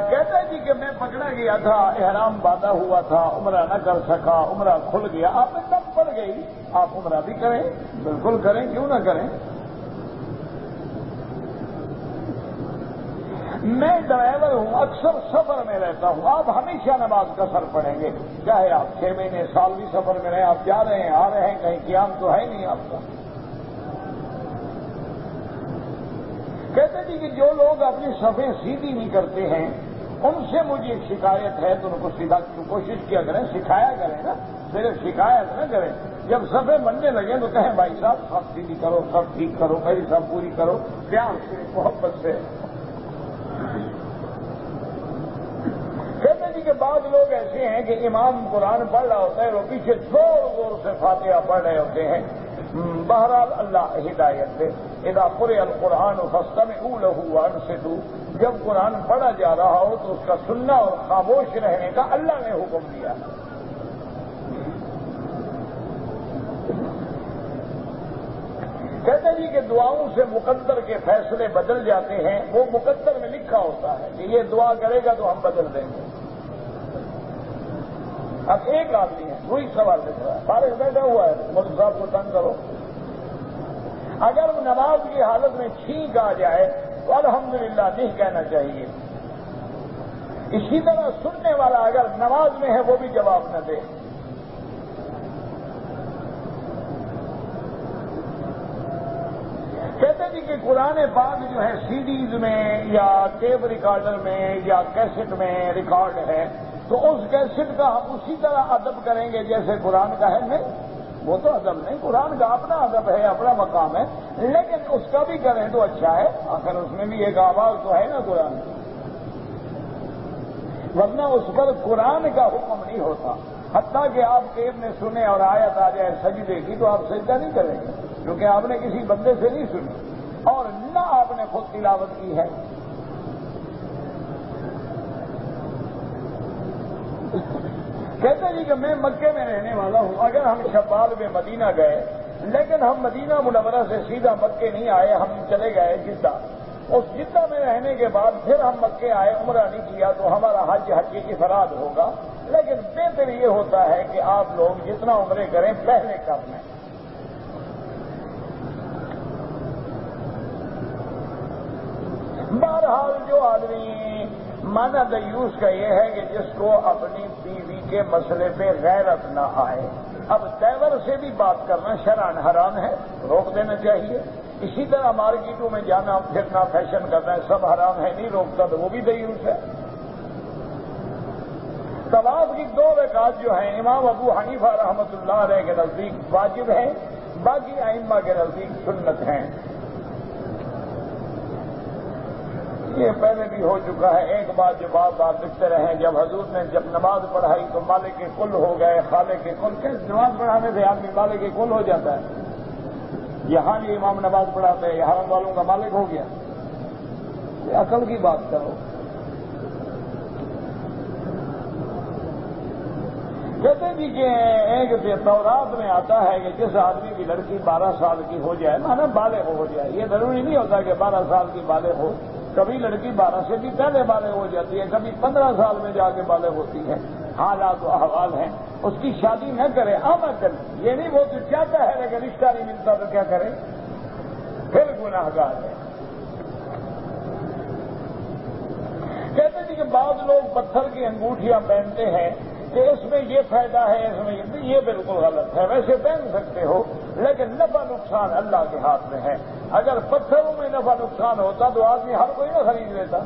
Speaker 1: کہتا ہے جی کہ میں پکڑا گیا تھا، احرام باندھا ہوا تھا، عمرہ نہ کر سکا، عمرہ کھل گیا. آپ نے تب پڑ گئی، آپ عمرہ بھی کریں، بالکل کریں، کیوں نہ کریں. میں ڈرائیور ہوں، اکثر سفر میں رہتا ہوں، آپ ہمیشہ نماز کا سر پڑھیں گے، چاہے آپ 6 مہینے سال بھی سفر میں رہیں، آپ جا رہے ہیں آ رہے ہیں، کہیں قیام تو ہے نہیں آپ کا. کہتے جی کہ جو لوگ اپنی صفیں سیدھی نہیں کرتے ہیں ان سے مجھے ایک شکایت ہے، تو ان کو سیدھا کوشش کیا کریں، سکھایا کریں نا، صرف شکایت نہ کریں. جب صفیں بننے لگیں تو کہیں بھائی صاحب سب سیدھی کرو، سب ٹھیک کرو، میری سب پوری کرو، پیار سے، محبت سے. کہتے جی کہ بعض لوگ ایسے ہیں کہ امام قرآن پڑھ رہا ہوتا ہے، وہ پیچھے زور زور سے فاتحہ پڑھ رہے ہوتے ہیں. بہرحال اللہ ہدایت دے. اذا قرئ القرآن فاستمعوا له وانصتوا. جب قرآن پڑھا جا رہا ہو تو اس کا سننا اور خاموش رہنے کا اللہ نے حکم دیا. کہتے جی کہ دعاؤں سے مقدر کے فیصلے بدل جاتے ہیں. وہ مقدر میں لکھا ہوتا ہے کہ یہ دعا کرے گا تو ہم بدل دیں گے. اب ایک آدمی ہے وہی سوال لکھ رہا ہے، فارغ بیٹھا ہوا ہے، مولوی صاحب کو تنگ کرو. اگر نماز کی حالت میں چھینک آ جائے تو الحمدللہ نہیں کہنا چاہیے. اسی طرح سننے والا اگر نماز میں ہے وہ بھی جواب نہ دے. کہتے جی کہ قرآن پاک جو ہے سیڈیز میں یا ٹیپ ریکارڈر میں یا کیسٹ میں ریکارڈ ہے تو اس کیسٹ کا ہم اسی طرح ادب کریں گے جیسے قرآن کا ہے. نہیں، وہ تو ادب نہیں، قرآن کا اپنا ادب ہے، اپنا مقام ہے، لیکن اس کا بھی کریں تو اچھا ہے. آخر اس میں بھی ایک آواز تو ہے نا قرآن، ورنہ اس پر قرآن کا حکم نہیں ہوتا. حتیٰ کہ آپ ٹیپ میں سنے اور آیت آ جائے سجدے کی تو آپ سجدہ نہیں کریں گے، کیونکہ آپ نے کسی بندے سے نہیں سنی اور نہ آپ نے خود تلاوت کی ہے. کہتے جی کہ میں مکے میں رہنے والا ہوں، اگر ہم شوال میں مدینہ گئے لیکن ہم مدینہ منورہ سے سیدھا مکے نہیں آئے، ہم چلے گئے جدہ. اس جدہ میں رہنے کے بعد پھر ہم مکے آئے، عمرہ نہیں کیا تو ہمارا حج افراد ہوگا. لیکن بہتر یہ ہوتا ہے کہ آپ لوگ جتنا عمرے کریں پہلے کر لیں. بہرحال جو آدمی مانا دیوس کا یہ ہے کہ جس کو اپنی بیوی کے مسئلے پہ غیرت نہ آئے. اب تیور سے بھی بات کرنا شرعاً حرام ہے، روک دینا چاہیے. اسی طرح مارکیٹوں میں جانا پھرنا فیشن کرنا سب حرام ہے، نہیں روکتا تو وہ بھی دیوس ہے. طواف کی 2 رکعت جو ہیں امام ابو حنیفہ رحمۃ اللہ علیہ کے نزدیک واجب ہیں، باقی ائمہ کے نزدیک سنت ہیں. یہ پہلے بھی ہو چکا ہے. ایک بات جو بار بار لکھتے رہے، جب حضور نے جب نماز پڑھائی تو مالک کل ہو گئے، خالق کل. کیسے نماز پڑھانے سے آدمی مالک کل ہو جاتا ہے؟ یہاں یہ امام نماز پڑھاتے ہیں، حرم والوں کا مالک ہو گیا. یہ عقل کی بات کرو. کہتے جی کہ ایک تورات میں آتا ہے کہ جس آدمی کی لڑکی 12 سال کی ہو جائے، مانا بالغ ہو جائے. یہ ضروری نہیں ہوتا کہ 12 سال کی بالغ ہو، کبھی لڑکی 12 سے بھی پہلے بالغ ہو جاتی ہے، کبھی 15 سال میں جا کے بالغ ہوتی ہے. حالات و احوال ہیں. اس کی شادی نہ کرے، آمدن. یہ نہیں وہ تو چاہتا ہے لیکن رشتہ نہیں ملتا تو کیا کرے؟ پھر گناہگار ہے. کہتے جی کہ بعض لوگ پتھر کی انگوٹھیاں پہنتے ہیں کہ اس میں یہ فائدہ ہے، اس میں یہ بالکل غلط ہے. ویسے پہن سکتے ہو لیکن نفع نقصان اللہ کے ہاتھ میں ہے. اگر پتھروں میں نفع نقصان ہوتا تو آدمی ہر کوئی نہ خرید لیتا.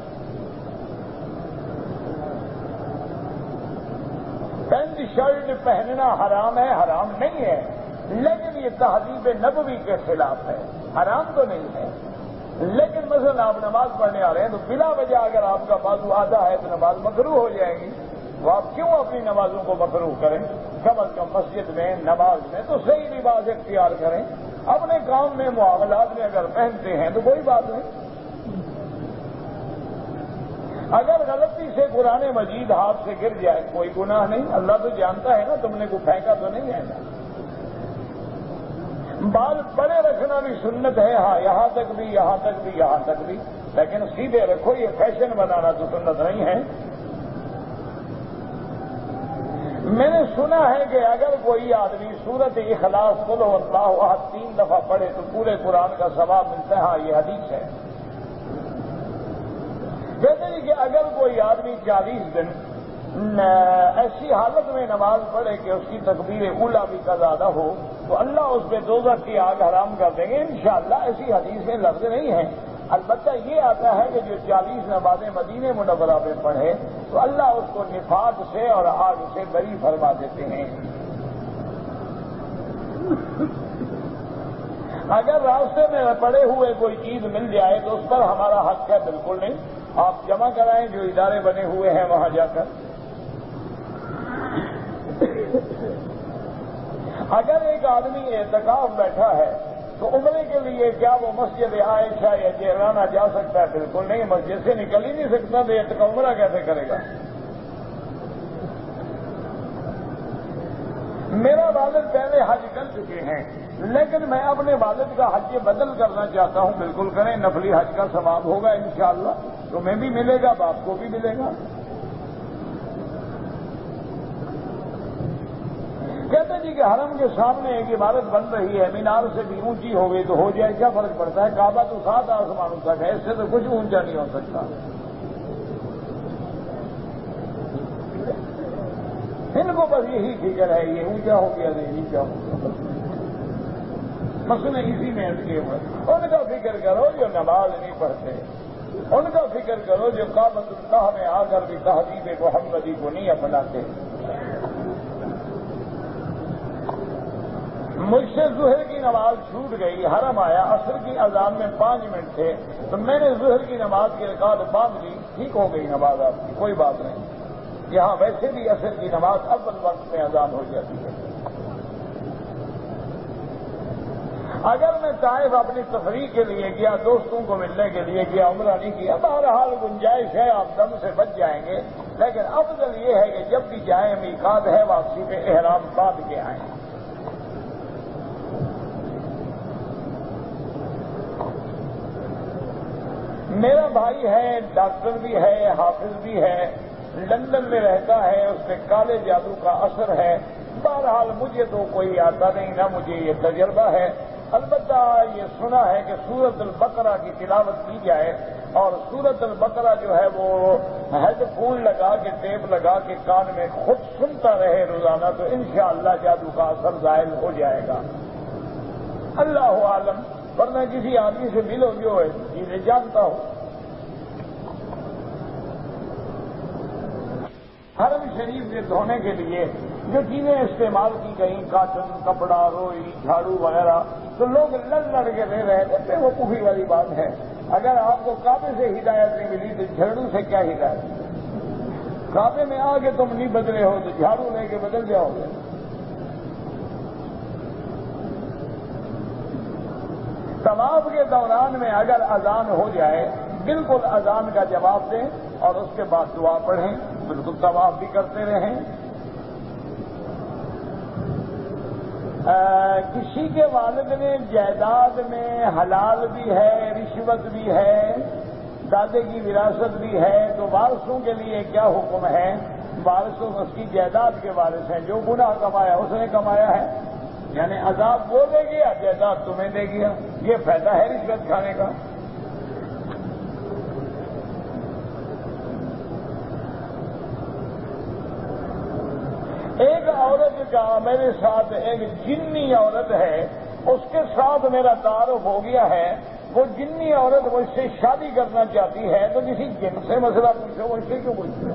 Speaker 1: پینٹ شرٹ پہننا حرام ہے؟ حرام نہیں ہے. لیکن یہ تہذیب نبوی کے خلاف ہے، حرام تو نہیں ہے، لیکن مثلا آپ نماز پڑھنے آ رہے ہیں تو بلا وجہ اگر آپ کا بازو آدھا ہے تو نماز مکروہ ہو جائے گی، تو آپ کیوں اپنی نمازوں کو مکروہ کریں؟ کم از کم مسجد میں نماز میں تو صحیح لباس اختیار کریں، اپنے کام میں معاملات میں اگر پہنتے ہیں تو کوئی بات نہیں۔ اگر غلطی سے قرآن مجید ہاتھ سے گر جائے کوئی گناہ نہیں، اللہ تو جانتا ہے نا تم نے کو پھینکا تو نہیں ہے نا۔ بال بڑے رکھنا بھی سنت ہے، ہاں یہاں تک بھی، یہاں تک بھی، یہاں تک بھی، لیکن سیدھے رکھو، یہ فیشن بنانا تو سنت نہیں ہے۔ میں نے سنا ہے کہ اگر کوئی آدمی سورت اخلاص قل هو اللہ احد 3 دفعہ پڑھے تو پورے قرآن کا ثواب ملتا ہے، ہاں یہ حدیث ہے۔ کہتے ہیں کہ اگر کوئی آدمی 40 دن ایسی حالت میں نماز پڑھے کہ اس کی تکبیر اولیٰ بھی قضا نہ ہو تو اللہ اس پہ دوزخ کی آگ حرام کر دیں گے، انشاءاللہ ایسی حدیث میں لفظ نہیں ہے۔ البتہ یہ آتا ہے کہ جو 40 نمازیں مدینہ منورہ میں پڑھے تو اللہ اس کو نفاق سے اور آگ سے بری فرما دیتے ہیں۔ اگر راستے میں پڑے ہوئے کوئی چیز مل جائے تو اس پر ہمارا حق ہے، بالکل نہیں، آپ جمع کرائیں جو ادارے بنے ہوئے ہیں وہاں جا کر۔ اگر ایک آدمی اعتکاف بیٹھا ہے تو عمرے کے لیے کیا وہ مسجد عائشہ یا جیرانہ جا سکتا ہے؟ بالکل نہیں، مسجد سے نکل ہی نہیں سکتا تو اعتکاف عمرہ کیسے کرے گا؟ میرا والد پہلے حج کر چکے ہیں، لیکن میں اپنے والد کا حج بدل کرنا چاہتا ہوں۔ بالکل کریں، نفلی حج کا ثواب ہوگا انشاءاللہ، تمہیں بھی ملے گا، باپ کو بھی ملے گا۔ کہتے جی کہ حرم کے سامنے ایک عمارت بن رہی ہے، مینار سے بھی اونچی ہو گئی تو ہو جائے، کیا فرق پڑتا ہے؟ کعبہ تو 7 آسمانوں تک ہے، اس سے تو کچھ اونچا نہیں ہو سکتا۔ ان کو بس یہی فکر ہے، یہ اونچا ہو گیا نہیں نیچا ہو گیا، مسئلے اسی میں اٹکے ہوئے۔ ان کا فکر کرو جو نماز نہیں پڑھتے، ان کا فکر کرو جو کعبۃ اللہ میں آ کر بھی تہذیب محمدی کو نہیں اپناتے۔ مجھ سے ظہر کی نماز چھوٹ گئی، حرم آیا، عصر کی اذان میں 5 منٹ تھے تو میں نے ظہر کی نماز کی رکعت باندھ لی، ٹھیک ہو گئی نماز آپ کی، کوئی بات نہیں۔ یہاں ویسے بھی عصر کی نماز اول وقت میں اذان ہو جاتی ہے۔ اگر میں طائف اپنی تفریح کے لیے گیا، دوستوں کو ملنے کے لیے گیا، عمرہ نہیں کیا، بہرحال گنجائش ہے، آپ دم سے بچ جائیں گے، لیکن افضل یہ ہے کہ جب بھی جائیں میقات ہے واپسی پہ احرام باندھ کے آئیں۔ میرا بھائی ہے، ڈاکٹر بھی ہے، حافظ بھی ہے، لندن میں رہتا ہے، اس پہ کالے جادو کا اثر ہے۔ بہرحال مجھے تو کوئی آتا نہیں، نہ مجھے یہ تجربہ ہے، البتہ یہ سنا ہے کہ سورۃ البقرہ کی تلاوت کی جائے، اور سورۃ البقرہ جو ہے وہ ہیڈ فون لگا کے ٹیپ لگا کے کان میں خود سنتا رہے روزانہ تو انشاءاللہ جادو کا اثر ظاہر ہو جائے گا۔ اللہ عالم، ورنہ کسی آدمی سے ملو جو ہے چیزیں جانتا ہو۔ حرم شریف کے دھونے کے لیے جو چیزیں استعمال کی گئیں، کاٹن، کپڑا، روئی، جھاڑو وغیرہ، تو لوگ لڑ کے رہ رہے تھے، بے وقوفی والی بات ہے۔ اگر آپ کو کعبے سے ہدایت نہیں ملی تو جھاڑو سے کیا ہدایت؟ کعبے میں آ کے تم نہیں بدلے ہو تو جھاڑو لے کے بدل جاؤ گے۔ طواف کے دوران میں اگر اذان ہو جائے، بالکل اذان کا جواب دیں اور اس کے بعد دعا پڑھیں، بالکل طواف بھی کرتے رہیں۔ کسی کے والد نے جائیداد میں حلال بھی ہے، رشوت بھی ہے، دادے کی وراثت بھی ہے، تو وارثوں کے لیے کیا حکم ہے؟ وارثوں اس کی جائیداد کے وارث ہیں، جو گناہ کمایا اس نے کمایا ہے، یعنی عذاب وہ دے گیا، جائیداد تمہیں دے گیا، یہ فائدہ ہے رشوت کھانے کا۔ ایک عورت کا میرے ساتھ، ایک جنی عورت ہے، اس کے ساتھ میرا تعارف ہو گیا ہے، وہ جنی عورت مجھ سے شادی کرنا چاہتی ہے، تو کسی جن سے مسئلہ پوچھو، مجھ سے کیوں پوچھتے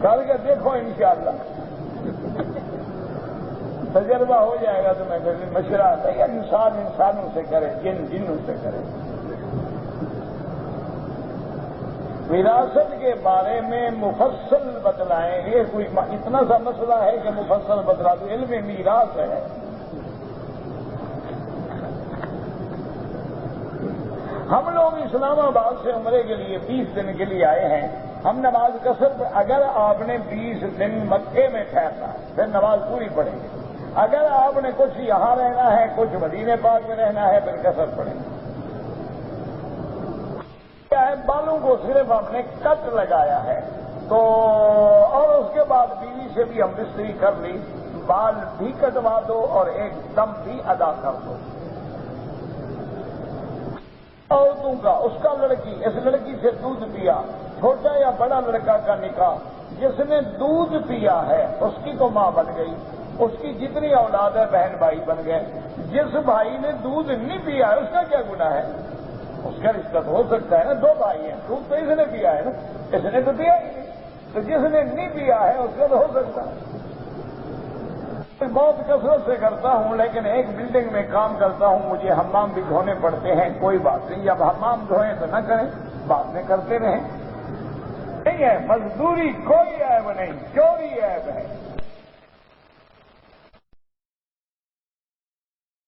Speaker 1: کر کے دیکھو انشاءاللہ۔ تجربہ ہو جائے گا تو میں پھر مشورہ آتا ہے انسان انسانوں سے کرے، جن جنوں سے کرے۔ وراثت کے بارے میں مفصل بتلائیں، یہ کوئی اتنا سا مسئلہ ہے کہ مفصل بتلا دو، علم میراث ہے۔ ہم لوگ اسلام آباد سے عمرے کے لیے 20 دن کے لیے آئے ہیں، ہم نماز قصر، اگر آپ نے 20 دن مکے میں ٹھہرنا ہے پھر نماز پوری پڑے گی، اگر آپ نے کچھ یہاں رہنا ہے کچھ مدینے پاک میں رہنا ہے پھر قصر پڑے گی۔ کیا ہے، بالوں کو صرف ہم نے کٹ لگایا ہے تو، اور اس کے بعد بیوی سے بھی ہم مستری کر لی، بال بھی کٹوا دو اور ایک دم بھی ادا کر دو۔ عورتوں کا، اس کا لڑکی، اس لڑکی سے دودھ پیا، چھوٹا یا بڑا لڑکا کا نکاح، جس نے دودھ پیا ہے اس کی تو ماں بن گئی، اس کی جتنی اولاد ہے بہن بھائی بن گئے۔ جس بھائی نے دودھ نہیں پیا ہے اس کا کیا گناہ ہے؟ اس کا رشتہ تو ہو سکتا ہے نا، 2 بھائی ہیں، دودھ تو اس نے پیا ہے نا، اس نے تو پیا ہی نہیں، تو جس نے نہیں پیا ہے اس کا تو ہو سکتا ہے۔ بہت کثرت سے کرتا ہوں لیکن ایک بلڈنگ میں کام کرتا ہوں، مجھے حمام بھی دھونے پڑتے ہیں، کوئی بات نہیں، جب حمام دھوئیں تو نہ کریں، بعد میں کرتے رہیں، نہیں ہے مزدوری کوئی عیب نہیں، چوری عیب ہے۔